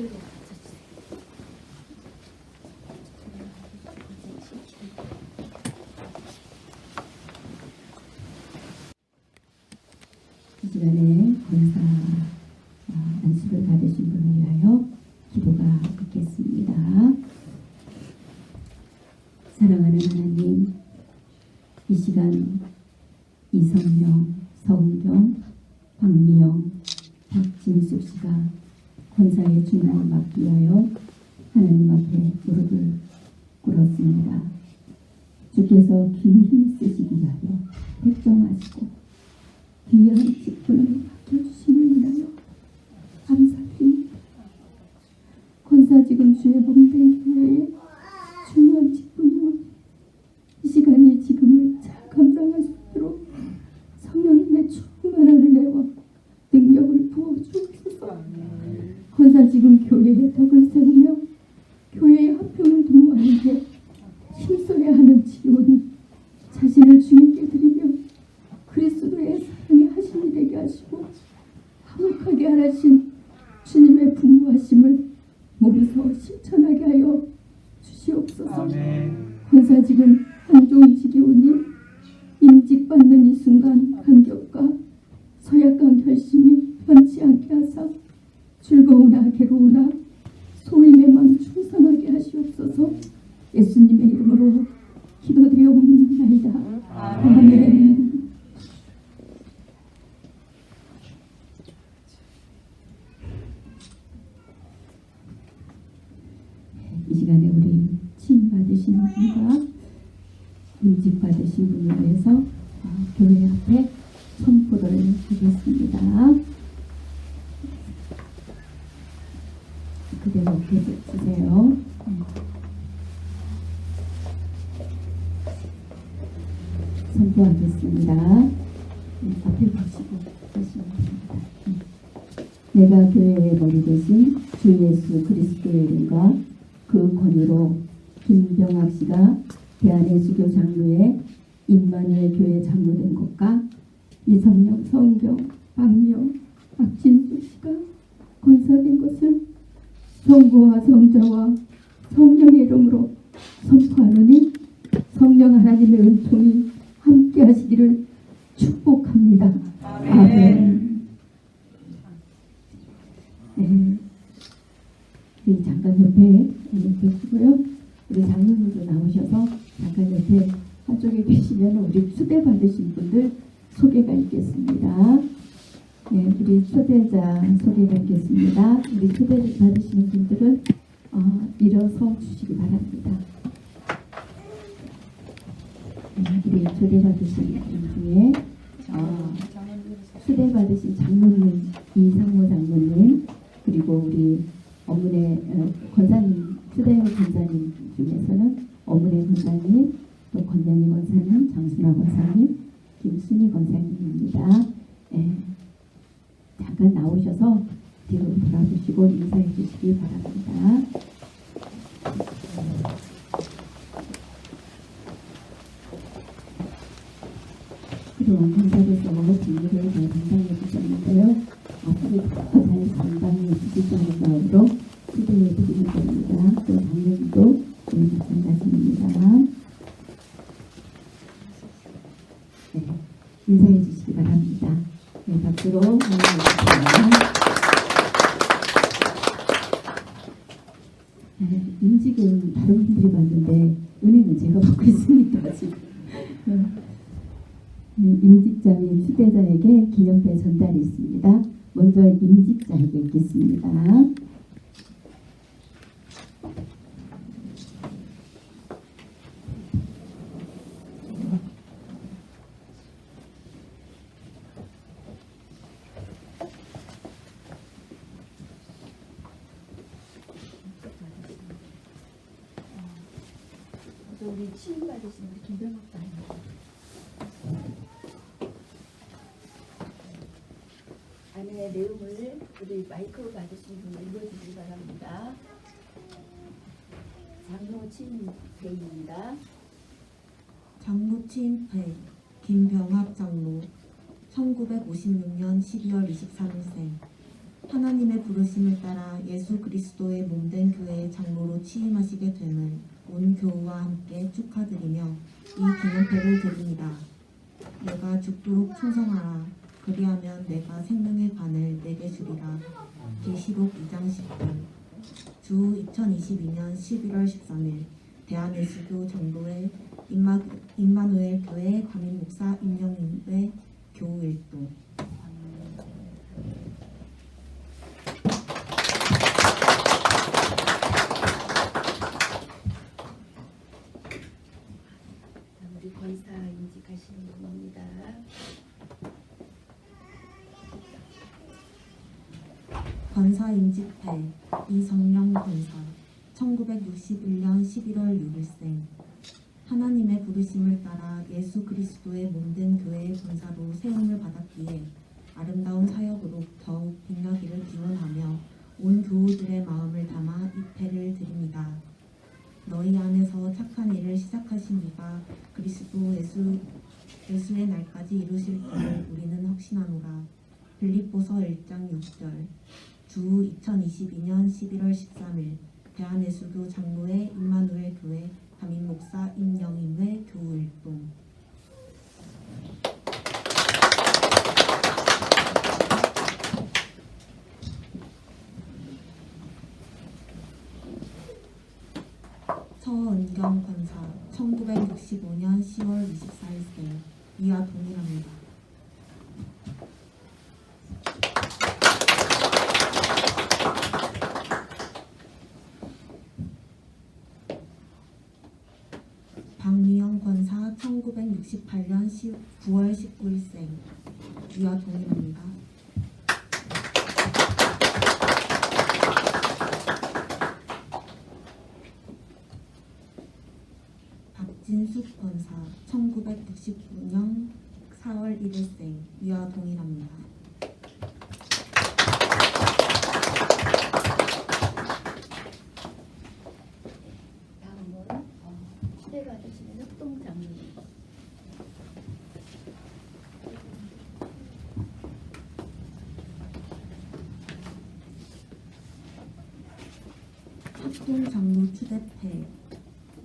이 시간에 권사 안수를 받으신 분을 위하여 기도가 있겠습니다. 사랑하는 하나님, 이 시간 이성명, 서은경, 박미영, 박진숙 씨가 권사의 중환을 막기 위하여 하나님 앞에 무릎을 꿇었습니다. 주께서 귀히 쓰시기 위하여 백정하시고 귀한 직분을 맡겨주심을 위하여 감사드립니다. 권사 지금 주의 몸된 교회에 중요한 직분이요, 이 시간이 지금을 잘 감당할 수 있도록 성령님의 충만한 은혜와 능력을 부어주옵소서. 권사 지금 교회의 덕을 세우며 교회의 화평을 도모하는 데 힘써야 하는 지원이 자신을 주님께 드리며 그리스도의 사랑의 하심이 되게 하시고 화목하게 하신 주님의 분부하심을 몸소 실천하게 하여 주시옵소서. 권사 지금 한종 지교우님 임직받는 이 순간 감격과 서약한 결심이 변치 않게 하사 즐거우나 괴로우나 소임의 마음 충성하게 하시옵소서. 예수님의 이름으로 기도드리옵나이다. 아멘. 이 시간에 우리 칭 받으신 분과 임직 받으신 분을 위해서 교회 앞에 선포를 하겠습니다. 그대로 이렇게 주세요. 선포하겠습니다. 앞에 보시고 하시면 됩니다. 내가 교회의 머리 대신 주 예수 그리스도의 이름과 그 권위로 김병학 씨가 대한예수교 장로의 임마누엘 교회 장로된 것과 이성영, 성경, 박미영, 박진숙 씨가 권사된 것을 성부와 성자와 성령의 이름으로 선포하노니 성령 하나님의 은총이 함께 하시기를 축복합니다. 아멘. 네. 우리 잠깐 옆에 계시고요. 우리 장로님도 나오셔서 잠깐 옆에 한쪽에 계시면 우리 초대 받으신 분들 소개가 있겠습니다. 네, 우리 초대자 소개가 있겠습니다. 우리 초대 받으시는 분들은 일어서 주시기 바랍니다. 네, 우리 초대 받으신 분 중에 초대 받으신 장로님 이상모 장로님, 그리고 우리 어문의 권사님, 초대 권사님 중에서는 어문의 권사님, 또 권영희 권사님, 장순아 권사님, 김순희 권사님입니다. 네. 잠깐 나오셔서 뒤로 돌아보시고 인사해 주시기 바랍니다. 그동안 강사로서 진료를 잘 담당해 주셨는데요. 앞으로 더 잘 담당해 주시자는 마음으로 기도해 드리는 겁니다. 또 당연히도 마찬가지입니다. 네, 인사해 주시기 바랍니다. 네, 박수로 환영해주십니다. 네, 임직은 다른 분들이 받는데 은혜는 제가 받고 있습니다. 지금. 임직자인 추대자에게 기념패 전달이 있습니다. 먼저 임직자에게 있겠습니다. 우리 치유 받으신 우리 김병학 사님. 안에 내용을 우리 마이크로 받으신 분 읽어주시기 바랍니다. 장로 친배입니다. 장로 친배 김병학 장로 1956년 12월 23일생 하나님의 부르심을 따라 예수 그리스도의 몸된 교회의 장로로 취임하시게 됨을 온 교우와 함께 축하드리며 이 기념패를 드립니다. 내가 죽도록 충성하라. 그리하면 내가 생명의 관을 내게 주리라. 계시록 2장 10절. 주 2022년 11월 13일 대한예수교 정도의 임마누엘 교회 담임 목사 임영임의 교우 일동. 우리 권사 인직하시는 분입니다. 권사 임직패 이성령 권사 1961년 11월 6일생. 하나님의 부르심을 따라 예수 그리스도의 몸된 교회의 권사로 세움을 받았기에 아름다운 사역으로 더욱 빛나기를 기원하며 온 교우들의 마음을 담아 이 패를 드립니다. 너희 안에서 착한 일을 시작하신 이가 그리스도 예수의 날까지 이루실 줄을 우리는 확신하노라. 빌립보서 1장 6절. 주 2022년 11월 13일 대한예수교 장로회 임마누엘 교회 담임 목사 임영임회 교우 일동. 서은경 권사 1965년 10월 24일생. 이와 동일합니다. 박미영 권사 1968년 9월 19일생. 이와 동일합니다. 박진숙 권사 1969년 4월 1일생. 이와 동일합니다. 다음은 시대가 되시는 흑동장로님. 합동장로 추대패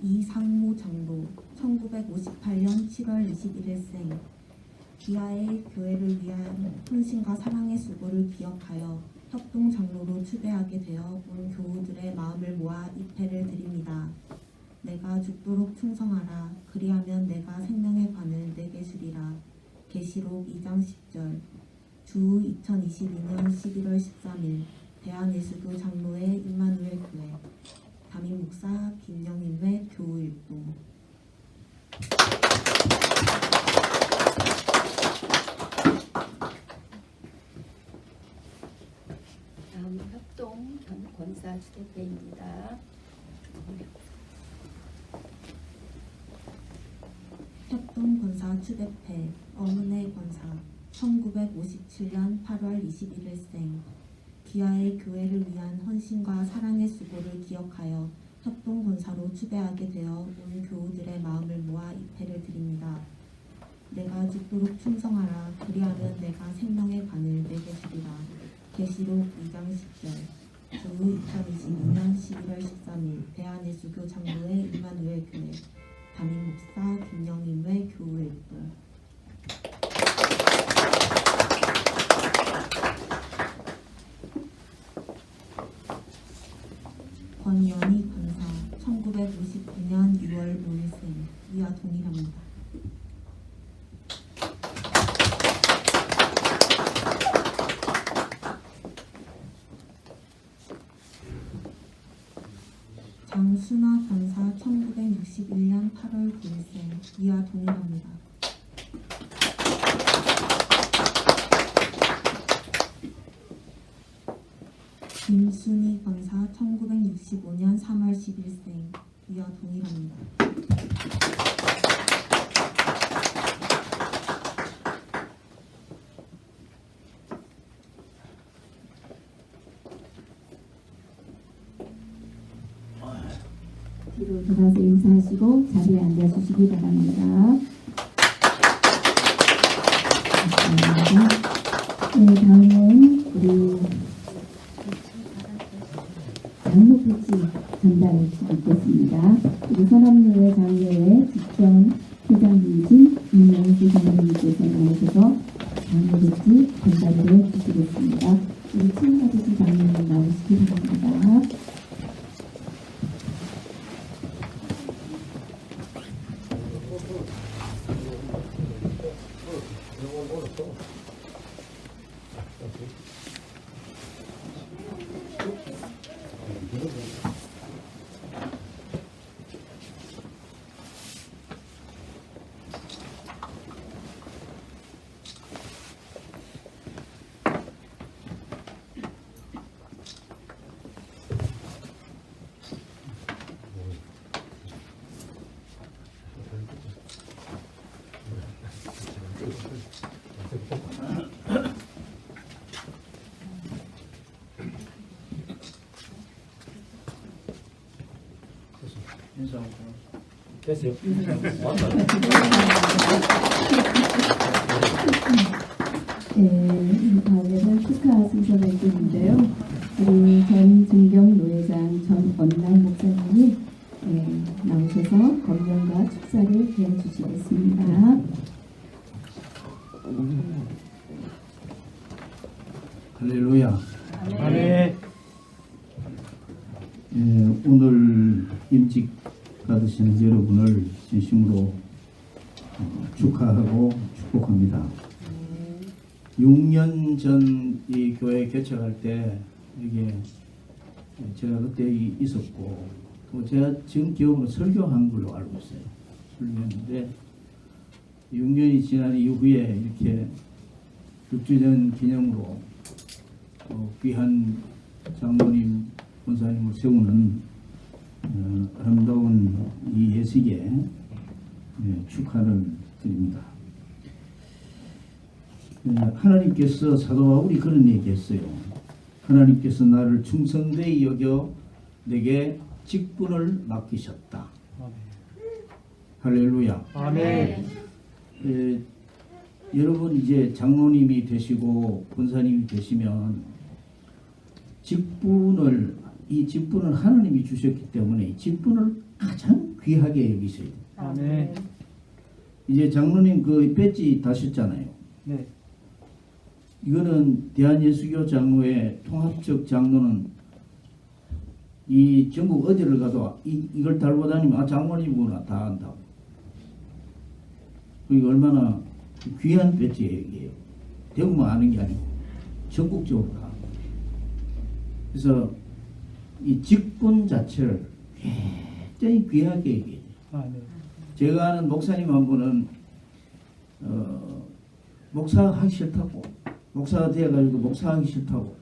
이상모 장로 1958년 7월 21일생. 기아의 교회를 위한 헌신과 사랑의 수고를 기억하여 협동장로로 추대하게 되어 온 교우들의 마음을 모아 이 패를 드립니다. 내가 죽도록 충성하라. 그리하면 내가 생명의 관을 내게 주리라. 계시록 2장 10절. 주 2022년 11월 13일 대한예수교 장로회 임마누엘 교회 담임 목사 김영임회 교우 일동. 다음은 협동 권사 주대표입니다. 협동권사 추대패 어문의 권사 1957년 8월 21일생. 기아의 교회를 위한 헌신과 사랑의 수고를 기억하여 협동권사로 추대하게 되어 온 교우들의 마음을 모아 이 패를 드립니다. 내가 죽도록 충성하라. 그리하면 내가 생명의 관을 내게 주리라. 계시록 2장 10절. 주 2022년 11월 13일 대한예수교 장로회 임마누엘 교회 담임 목사 김영임회 교우 일동. 권연희 권사 1959년 6월 5일생. 이와 동일합니다. 장순화 권사 1961년 8월 9일생. 이와 동일합니다. 김순희 권사 1965년 3월 10일생. 이와 동일합니다. 뒤로 돌아서 인사하시고 자리에 앉아주시기 바랍니다. 감사합니다. 네, 다음은 우리 있겠습니다. 그리고 선암로회 장례회 직전 회장님이신 임명수 장로님께서 나오셔서 장례백지 전달을 해주시겠습니다. 우리 친구아저씨 장로님 나오시기 바랍니다. 됐어요. 네, 다음에는 축하 순서가 있겠는데요. 우리 전 증경 노회장 전 원날 목사님이 나오셔서 건면과 축사를 해주시겠습니다. 할렐루야. 아멘. 오늘 임직 받으시는 여러분을 진심으로 축하하고 축복합니다. 6년 전 이 교회 개척할 때 이게 제가 그때 있었고 또 제가 지금 기억으로 설교한 걸로 알고 있어요. 설교했는데 6년이 지난 이후에 이렇게 6주년 기념으로 귀한 장로님, 권사님을 세우는 아름다운 이 예식에 축하를 드립니다. 하나님께서 사도 바울이 그런 얘기했어요. 하나님께서 나를 충성되이 여겨 내게 직분을 맡기셨다. 할렐루야. 아멘. 여러분 이제 장로님이 되시고 권사님이 되시면 이 직분을 하나님이 주셨기 때문에 이 직분을 가장 귀하게 여기세요. 아멘. 이제 장로님 그 배지 다셨잖아요. 네. 이거는 대한예수교 장로회 통합적 장로는 이 전국 어디를 가도 이걸 달고 다니면 장로님이구나 다 안다고. 이게 얼마나 귀한 배지예요. 대구만 아는 게 아니고 전국적으로 다. 그래서 이 직분 자체를 굉장히 귀하게 얘기해요. 제가 아는 목사님 한 분은 목사하기 싫다고, 목사가 되어가지고 목사하기 싫다고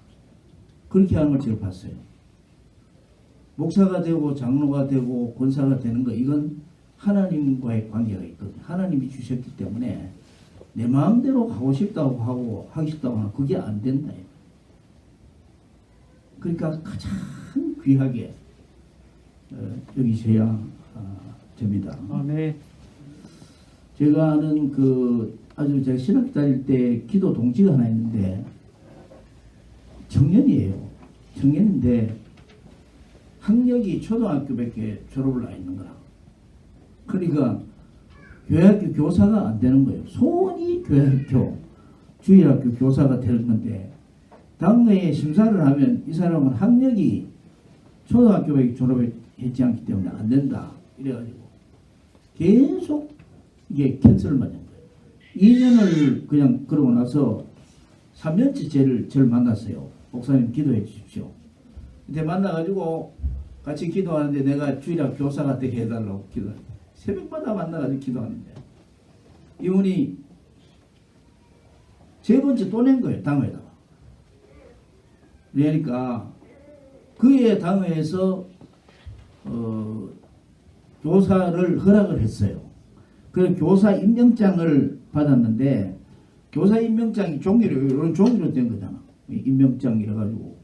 그렇게 하는 걸 제가 봤어요. 목사가 되고 장로가 되고 권사가 되는 거 이건 하나님과의 관계가 있거든요. 하나님이 주셨기 때문에 내 마음대로 하고 싶다고 하고 하기 싶다고 하면 그게 안 된다. 그러니까 가장 귀하게 여기셔야 됩니다. 아멘. 제가 아는 아주 제가 신학교 다닐 때 기도 동지가 하나 있는데 청년이에요. 청년인데 학력이 초등학교밖에 졸업을 안 했는 거라. 그러니까 교회학교 교사가 안 되는 거예요. 소원이 교회학교, 주일학교 교사가 되는 건데 당회에 심사를 하면 이 사람은 학력이 초등학교밖에 졸업했지 않기 때문에 안 된다. 이래가지고 계속 이게 캔슬을 맞은 거예요. 2년을 그냥 그러고 나서 3년째 저를 만났어요. 목사님 기도해 주십시오. 근데 만나가지고 같이 기도하는데 내가 주일학 교사가 되게 해달라고 기도해. 새벽마다 만나가지고 기도하는데 이분이 세 번째 또 낸 거예요. 당회에다가. 그러니까 그의 당회에서 교사를 허락을 했어요. 그래서 교사 임명장을 받았는데 교사 임명장이 종이로 이런 종이로 된 거잖아. 임명장이라 가지고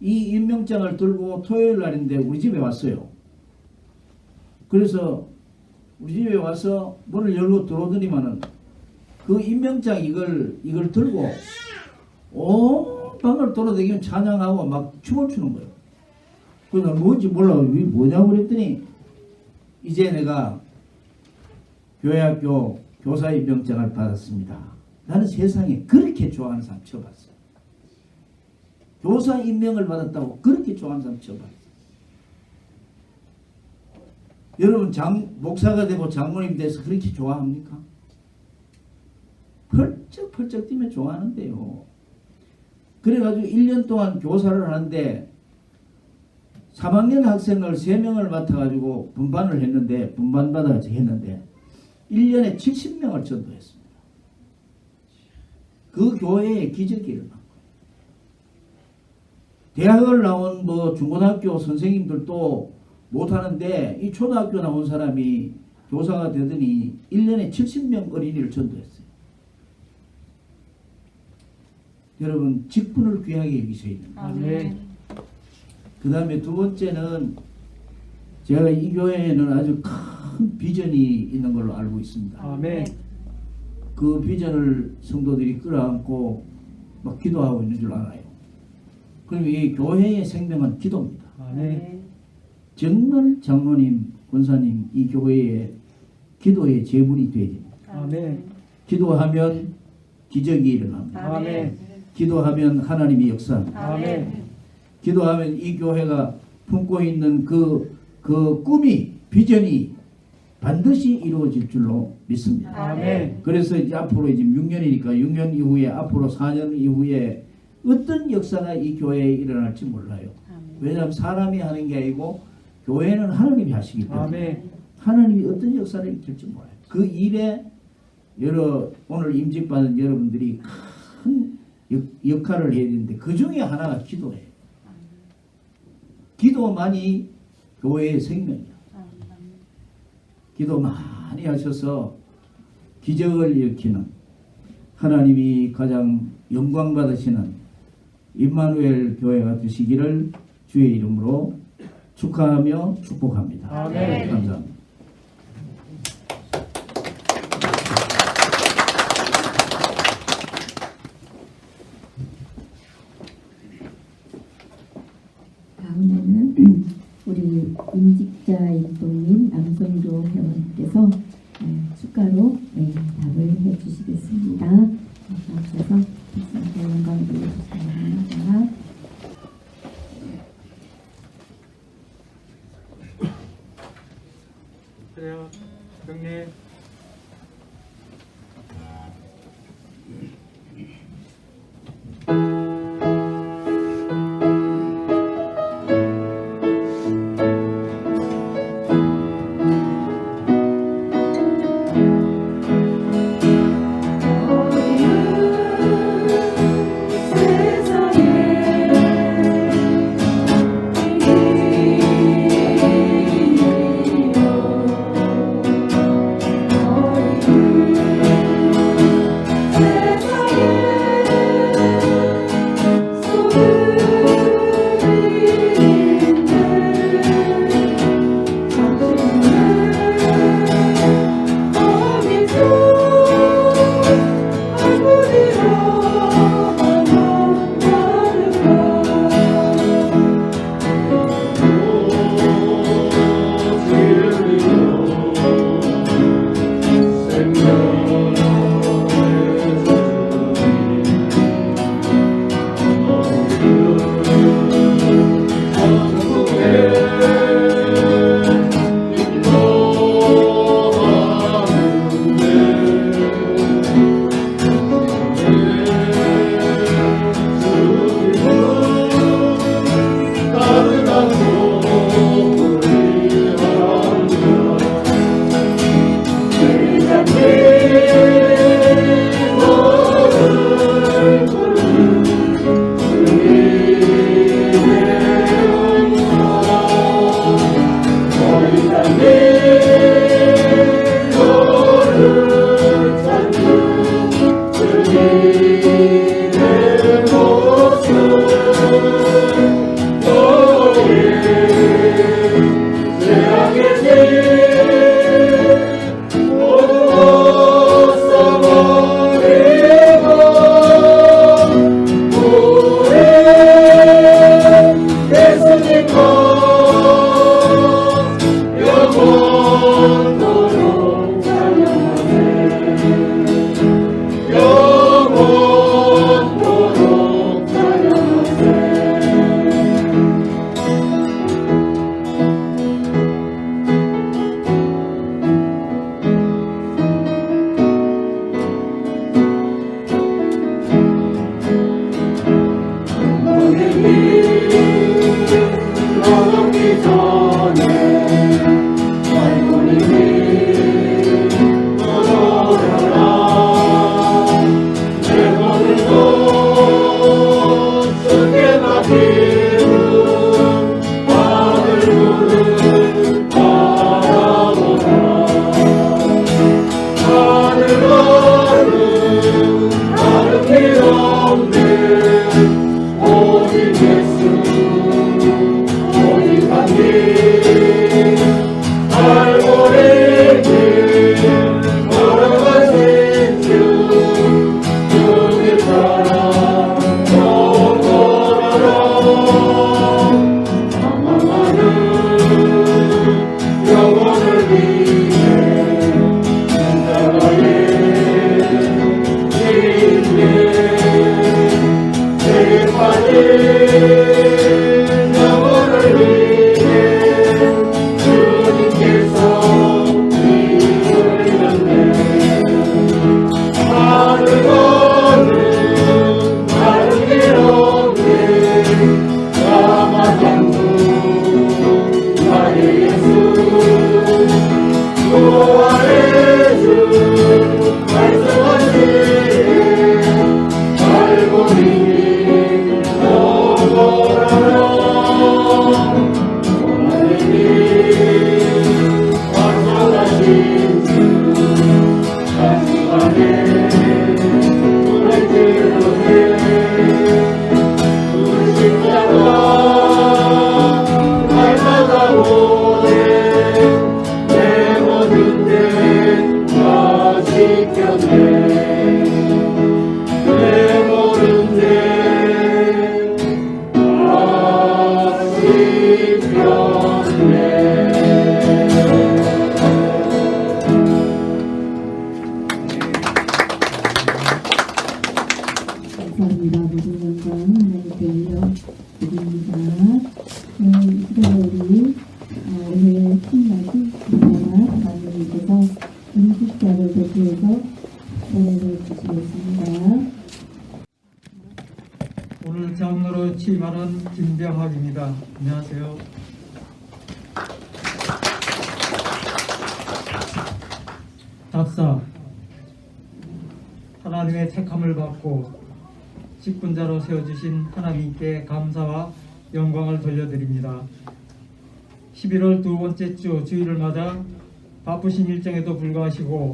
이 임명장을 들고 토요일 날인데 우리 집에 왔어요. 그래서 우리 집에 와서 문을 열고 들어오더니만은 그 임명장 이걸 들고 온 방을 돌아다니면 찬양하고 막 춤을 추는 거예요. 그래서 뭔지 몰라. 이게 뭐냐고 그랬더니 이제 내가 교회학교 교사 임명장을 받았습니다. 나는 세상에 그렇게 좋아하는 사람 처음 봤어요. 교사 임명을 받았다고 그렇게 좋아하는 사람 처음 봤어요. 여러분 목사가 되고 장로님 돼서 그렇게 좋아합니까? 펄쩍펄쩍 뛰면 좋아하는데요. 그래가지고 1년 동안 교사를 하는데 3학년 학생을 3명을 맡아가지고 분반을 했는데 분반받아 했는데 1년에 70명을 전도했습니다. 그 교회에 기적이 일어난 거예요. 대학을 나온 뭐 중고등학교 선생님들도 못하는데 이 초등학교 나온 사람이 교사가 되더니 1년에 70명 어린이를 전도했어요. 여러분 직분을 귀하게 여기셔야 됩니다. 아멘. 그 다음에 두 번째는 제가 이 교회에는 아주 큰 비전이 있는 걸로 알고 있습니다. 아멘. 그 비전을 성도들이 끌어안고 막 기도하고 있는 줄 알아요. 그럼 이 교회의 생명은 기도입니다. 아멘. 정말 장로님, 권사님 이 교회의 기도의 제물이 되어야 됩니다. 아멘. 기도하면 기적이 일어납니다. 아멘. 기도하면 하나님이 역사합니다. 아멘. 기도하면 이 교회가 품고 있는 그 꿈이 비전이 반드시 이루어질 줄로 믿습니다. 아멘. 그래서 이제 앞으로 이제 6년이니까 6년 이후에 앞으로 4년 이후에 어떤 역사가 이 교회에 일어날지 몰라요. 왜냐하면 사람이 하는 게 아니고 교회는 하나님이 하시기 때문에 아멘. 하나님이 어떤 역사를 일으킬지 몰라요. 그 일에 오늘 임직받은 여러분들이 큰 역할을 해야 되는데 그 중에 하나가 기도예요. 기도만이 교회의 생명이에요. 기도 많이 하셔서 기적을 일으키는 하나님이 가장 영광 받으시는 임마누엘 교회가 되시기를 주의 이름으로 축하하며 축복합니다. 아멘. 감사합니다. 다음에는 우리 임직자 일동인 남성교 회원께서 축가로 답을 해주시겠습니다. 앞서서 박사께 영광을 드리시기 바랍니다. 그래요. 형님. 감사합니다. 모든 영광 하나님께 올려드립니다. 이 시간에 우리 오늘 신나신 김연아 감독님께서 임직자를 대표해서 선언해 주시겠습니다. 오늘 장로로 취임하는 김병학입니다. 안녕하세요. 답사. 하나님의 택함을 받고 직분자로 세워주신 하나님께 감사와 영광을 돌려드립니다. 11월 두 번째 주 주일을 맞아 바쁘신 일정에도 불구하시고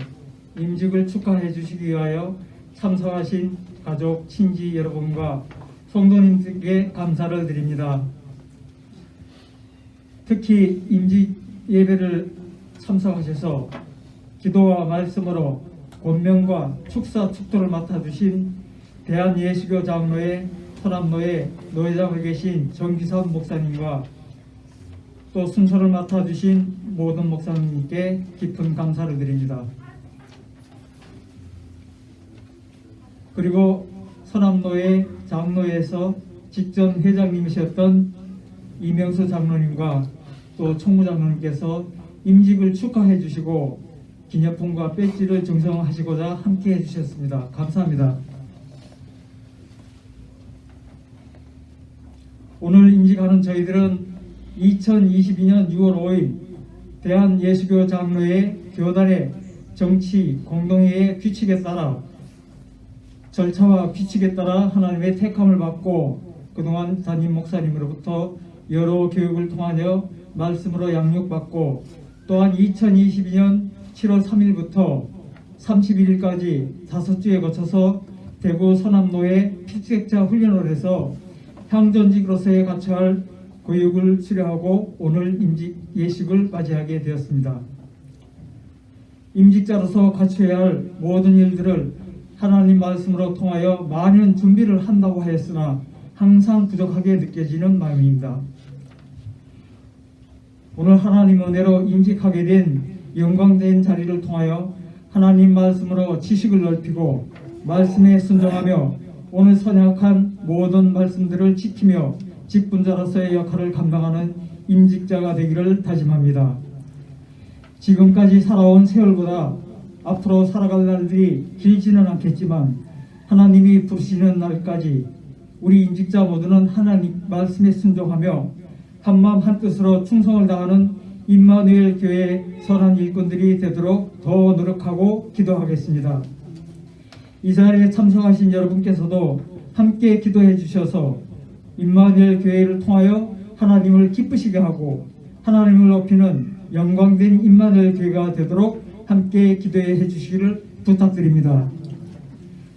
임직을 축하해 주시기 위하여 참석하신 가족, 친지 여러분과 성도님들께 감사를 드립니다. 특히 임직 예배를 참석하셔서 기도와 말씀으로 권면과 축사 축도를 맡아주신 대한예수교 장로회 서남로회 노회장에 계신 정기선 목사님과 또 순서를 맡아주신 모든 목사님께 깊은 감사를 드립니다. 그리고 서남로회 장로회에서 직전 회장님이셨던 이명수 장로님과 또 총무장로님께서 임직을 축하해 주시고 기념품과 배지를 증정하시고자 함께 해주셨습니다. 감사합니다. 오늘 임직하는 저희들은 2022년 6월 5일 대한예수교 장로회 교단의 정치 공동회의 규칙에 따라 절차와 규칙에 따라 하나님의 택함을 받고 그동안 담임 목사님으로부터 여러 교육을 통하여 말씀으로 양육받고 또한 2022년 7월 3일부터 31일까지 5주에 거쳐서 대구 서남로의 피책자 훈련을 해서 향전직으로서의 갖춰야 할 교육을 수료하고 오늘 임직 예식을 맞이하게 되었습니다. 임직자로서 갖춰야 할 모든 일들을 하나님 말씀으로 통하여 많은 준비를 한다고 하였으나 항상 부족하게 느껴지는 마음입니다. 오늘 하나님 은혜로 임직하게 된 영광된 자리를 통하여 하나님 말씀으로 지식을 넓히고 말씀에 순종하며 오늘 선약한 모든 말씀들을 지키며 직분자로서의 역할을 감당하는 임직자가 되기를 다짐합니다. 지금까지 살아온 세월보다 앞으로 살아갈 날들이 길지는 않겠지만 하나님이 부르시는 날까지 우리 임직자 모두는 하나님 말씀에 순종하며 한마음 한뜻으로 충성을 다하는 임마누엘 교회 선한 일꾼들이 되도록 더 노력하고 기도하겠습니다. 이 자리에 참석하신 여러분께서도 함께 기도해 주셔서 임마누엘 교회를 통하여 하나님을 기쁘시게 하고 하나님을 높이는 영광된 임마누엘 교회가 되도록 함께 기도해 주시기를 부탁드립니다.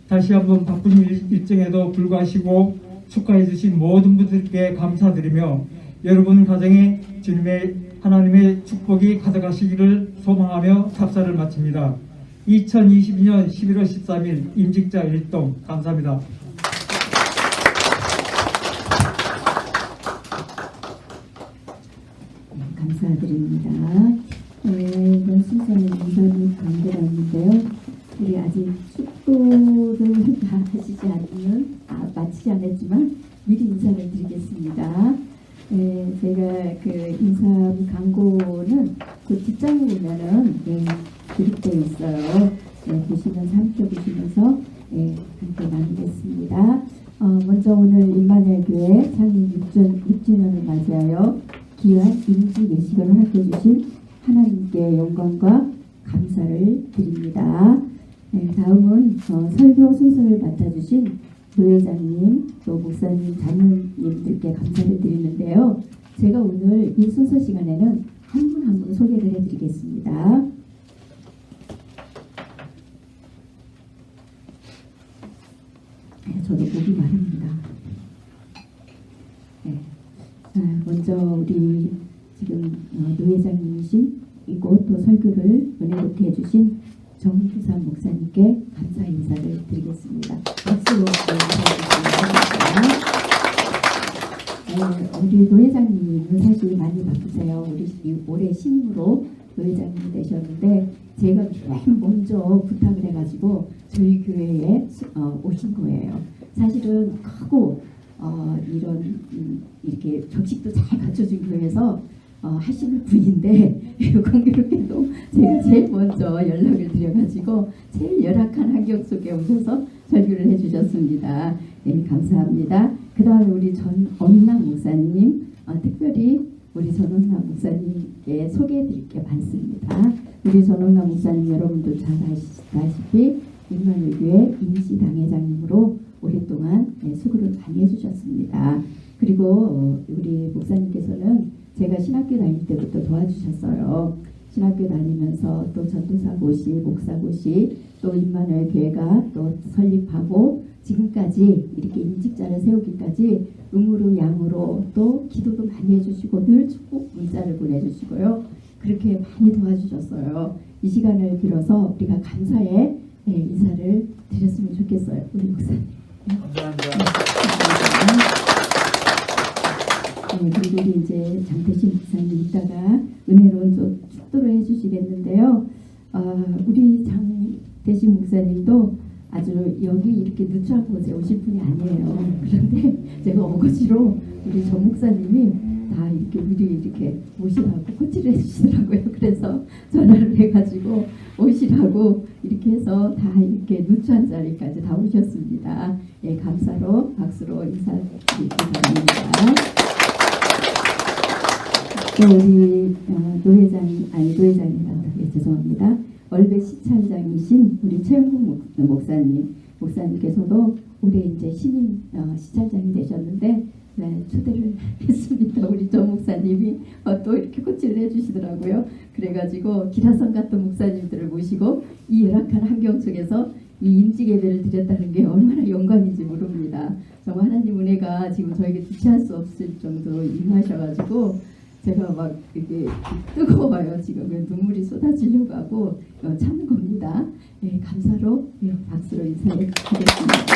다시 한번 바쁜 일정에도 불구하시고 축하해 주신 모든 분들께 감사드리며 여러분 가정에 주님의 하나님의 축복이 가득하시기를 소망하며 답사를 마칩니다. 2022년 11월 13일 임직자 일동 감사합니다. 감사드립니다. 이번 순서는 인사및 강대라는데요. 우리 아직 축도를 다 하시지 않으면 마치지 않았지만 미리 인사를 드리겠습니다. 제가 그 인사 광고는 그 뒷장에 보면은 기록되어 있어요. 보시면서 함께 보시면서 함께 나누겠습니다. 먼저 오늘 임마누엘 교회 창립 6주년을 맞이하여 귀한 임지 예식을 허락해 주신 하나님께 영광과 감사를 드립니다. 다음은 설교 순서를 맡아주신 노회장님 또 목사님 장로님들께 감사를 드리는데요. 제가 오늘 이 순서 시간에는 한 분 한 분 소개를 해드리겠습니다. 저도 보기 바랍니다. 먼저 우리 지금 노회장님이신 이곳 또 설교를 은혜롭게 해주신 정규삼 목사님께 감사 인사를 드리겠습니다. 박수로 인사드리겠습니다. 우리 노회장님은 사실 많이 바쁘세요. 우리 올해 신임으로 노회장님이 되셨는데 제가 맨 먼저 부탁을 해가지고 저희 교회에 오신 거예요. 사실은 크고 이런 이렇게 격식도 잘 갖춰준 교회에서 하시는 분인데 공교롭게도 제가 제일 먼저 연락을 드려가지고 제일 열악한 환경 속에 오셔서 설교를 해주셨습니다. 감사합니다. 그 다음에 우리 전엄남 목사님 특별히 우리 전엄남 목사님께 소개해드릴 게 많습니다. 우리 전엄남 목사님 여러분도 잘 아시다시피 임마누엘 교회 임시당회장님으로 오랫동안 수고를 많이 해주셨습니다. 그리고 우리 목사님께서는 제가 신학교 다닐 때부터 도와주셨어요. 신학교 다니면서 또 전도사 고시, 목사 고시, 또 임마누엘 교회가 또 설립하고 지금까지 이렇게 임직자를 세우기까지 음으로 양으로 또 기도도 많이 해주시고 늘 축복 문자를 보내주시고요. 그렇게 많이 도와주셨어요. 이 시간을 빌어서 우리가 감사의 인사를 드렸으면 좋겠어요. 우리 목사님. 감사합니다. 그리고 우리 이제 장태신 목사님 이따가 은혜로운 좀 축도를 해주시겠는데요. 우리 장태신 목사님도 아주 여기 이렇게 누추한 곳에 오실 분이 아니에요. 그런데 제가 어거지로 우리 전 목사님이 다 이렇게 미리 이렇게 오시라고 코치를 해주시더라고요. 그래서 전화를 해가지고 오시라고 이렇게 해서 다 이렇게 누추한 자리까지 다 오셨습니다. 감사로 박수로 인사드리기 바랍니다. 또 우리 노회장이란다. 죄송합니다. 얼베 시찰장이신 우리 최영국 목사님께서도 올해 이제 신임 시찰장이 되셨는데 초대를 했습니다. 우리 조 목사님이 또 이렇게 코치를 해주시더라고요. 그래가지고 기라성 같은 목사님들을 모시고 이 열악한 환경 속에서 이 임직 예배를 드렸다는 게 얼마나 영광인지 모릅니다. 정말 하나님 은혜가 지금 저에게 주체할 수 없을 정도로 임하셔가지고 제가 막 이렇게 뜨거워요. 지금 눈물이 쏟아지려고 하고 참는 겁니다. 감사로 박수로 인사를 드리겠습니다.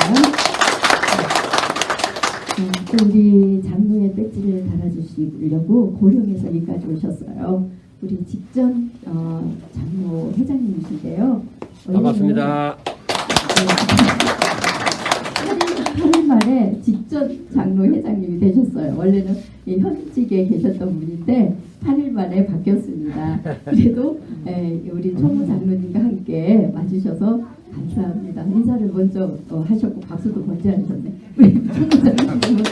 또 우리 장로의 배지를 달아주시려고 고령에서 여기까지 오셨어요. 우리 직전 장로 회장님이신데요. 반갑습니다. 8일 만에 직전 장로 회장님이 되셨어요. 원래는 현직에 계셨던 분인데 8일 만에 바뀌었습니다. 그래도 우리 총무 장로님과 함께 와주셔서 감사합니다. 인사를 먼저 하셨고 박수도 먼저 하셨네. 우리 총무 장로님은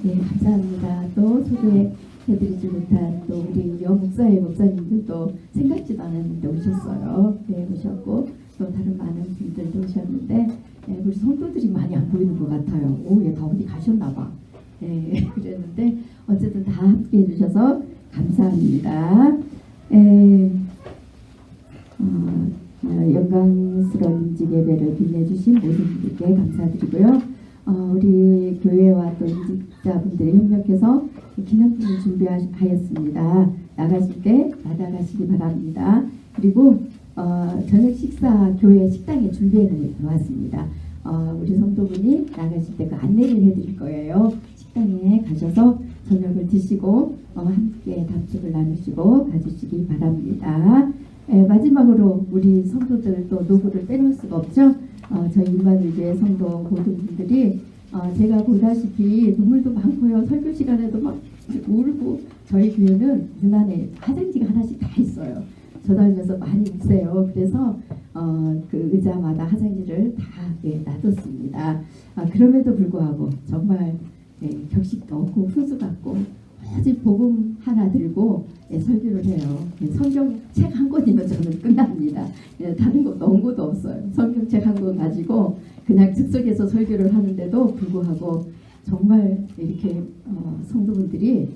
네, 감사합니다. 또 소개해드리지 못한 또 우리 여 목사님들도 생각지도 않았는데 오셨어요. 네, 오셨고 또 다른 많은 분들도 오셨는데 우리 성도들이 많이 안 보이는 것 같아요. 얘 다 어디 가셨나 봐. 그랬는데 어쨌든 다 함께 해주셔서 감사합니다. 영광스러운 인직 예배를 빛내주신 모든 분들께 감사드리고요. 우리 교회와 또 인직자분들이 협력해서 기념품을 준비하였습니다. 나가실 때 받아가시기 바랍니다. 그리고 저녁 식사 교회 식당에 준비해 놓았습니다. 우리 성도분이 나가실 때 그 안내를 해드릴 거예요. 식당에 가셔서 저녁을 드시고 함께 답축을 나누시고 가주시기 바랍니다. 마지막으로 우리 성도들 또 노고를 빼놓을 수가 없죠. 저희 임마누엘교회 성도 모든 분들이 제가 보다시피 눈물도 많고요. 설교 시간에도 막 울고 저희 교회는 눈안에 화장지가 하나씩 다 있어요. 저 다니면서 많이 우세요. 그래서 그 의자마다 화장지를 다 놔뒀습니다. 그럼에도 불구하고 정말 격식도 없고 훈수 같고 오직 복음 하나 들고 설교를 해요. 성경책 한 권이면 저는 끝납니다. 다른 거 원고도 없어요. 성경책 한 권 가지고 그냥 즉석에서 설교를 하는데도 불구하고 정말 이렇게 성도분들이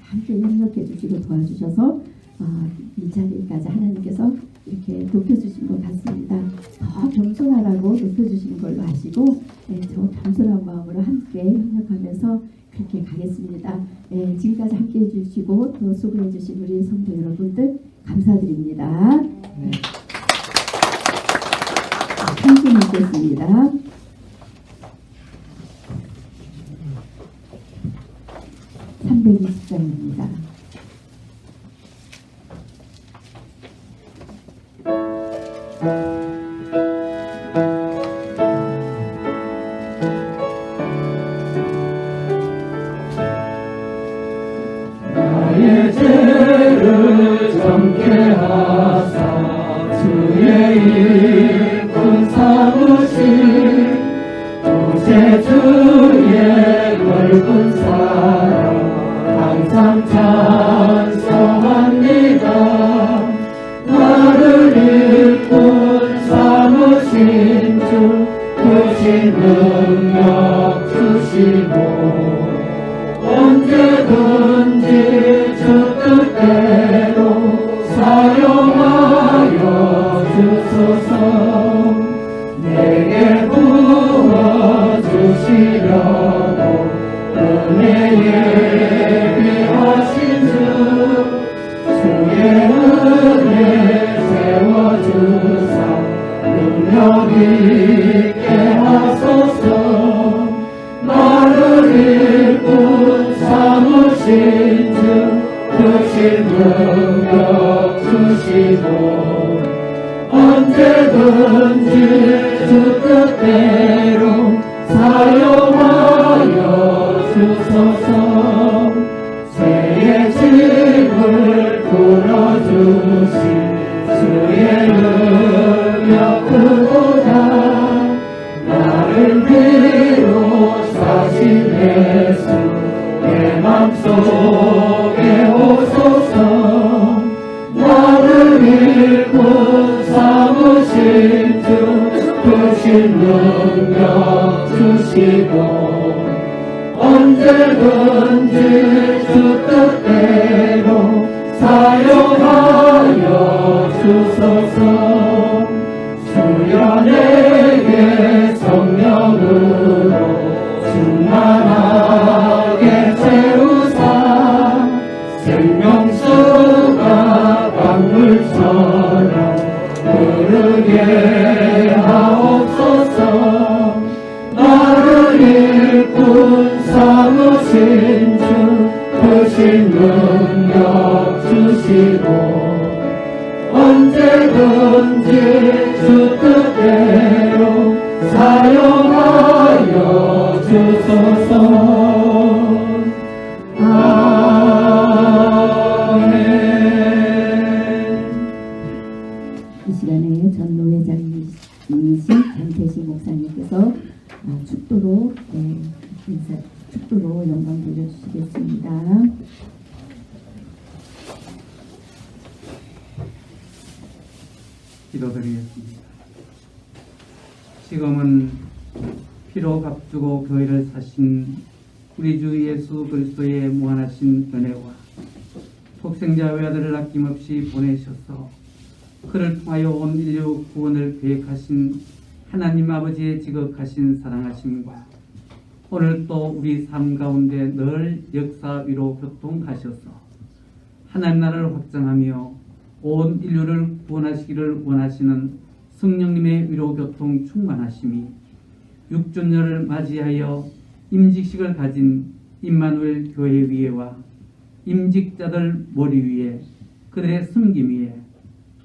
함께 협력해 주시고 도와주셔서 이 자리까지 하나님께서 이렇게 높여주신 것 같습니다. 더 겸손하라고 높여주시는 걸로 아시고 저 겸손한 마음으로 함께 협력하면서 그렇게 가겠습니다. 지금까지 함께 해주시고 또 수고해 주신 우리 성도 여러분들 감사드립니다. 함께 읽겠습니다. (320장입니다) 나의 죄를 정케 하사 주의 일꾼 삼으신 구세 주의 넓은 사랑 항상 찬송합니다. 나를 일꾼 삼으신 주 크신 능력 주시고 언제든지 주 뜻대로 사용하여 주소서. 내게 부어주시려고 은혜 예비하신 주 주의 은혜 세워주사 능력 있게 하소서. 나를 일꾼 삼으신 주 크신 능력 주시고 언제든지 주 뜻대로 사용하여 주소서. 새의 짐을 풀어주신 주의 능력 크도다. 나를 위로 사신 예수 내 맘속에 오소서. 나를 일꾼 삼으신 주 크신 능력 주시고 언제든지 주 뜻대로 사용하여 주소서. 주여 내게 성령으로 충만하게 채우사 생명수가 강물처럼 흐르게 하옵소서. 나를 일꾼 삼으신 주 크신 능력 주시고 언제든지 이 시간에 전노 회장이신 장태식 목사님께서 축도로 축도로 영광 돌려주시겠습니다. 기도드리겠습니다. 지금은 피로 값주고 교회를 사신 우리 주 예수 그리스도의 무한하신 은혜와 독생자 외아들을 아낌없이 보내셔서 그를 통하여 온 인류 구원을 계획하신 하나님 아버지의 지극하신 사랑하심과 오늘 또 우리 삶 가운데 늘 역사 위로 교통하셔서 하나님 나라를 확장하며 온 인류를 구원하시기를 원하시는 성령님의 위로 교통 충만하심이 6주년을 맞이하여 임직식을 가진 임마누엘 교회 위에와 임직자들 머리 위에 그들의 섬김 위에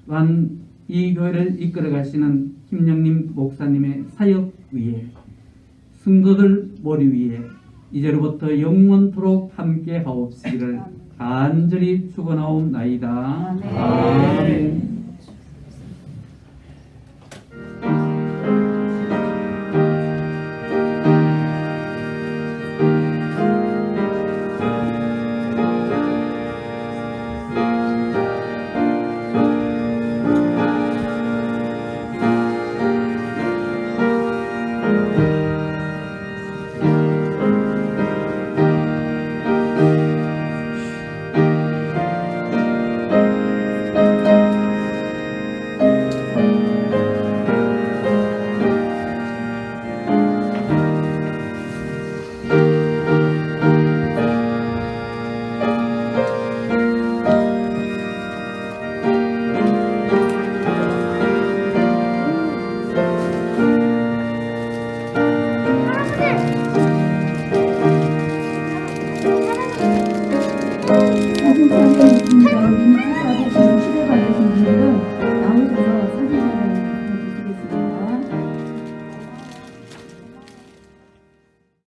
또한 이 교회를 이끌어 가시는 김영림 목사님의 사역 위에 성도들 머리 위에 이제로부터 영원토록 함께 하옵시기를 간절히 축원하옵나이다. 아멘.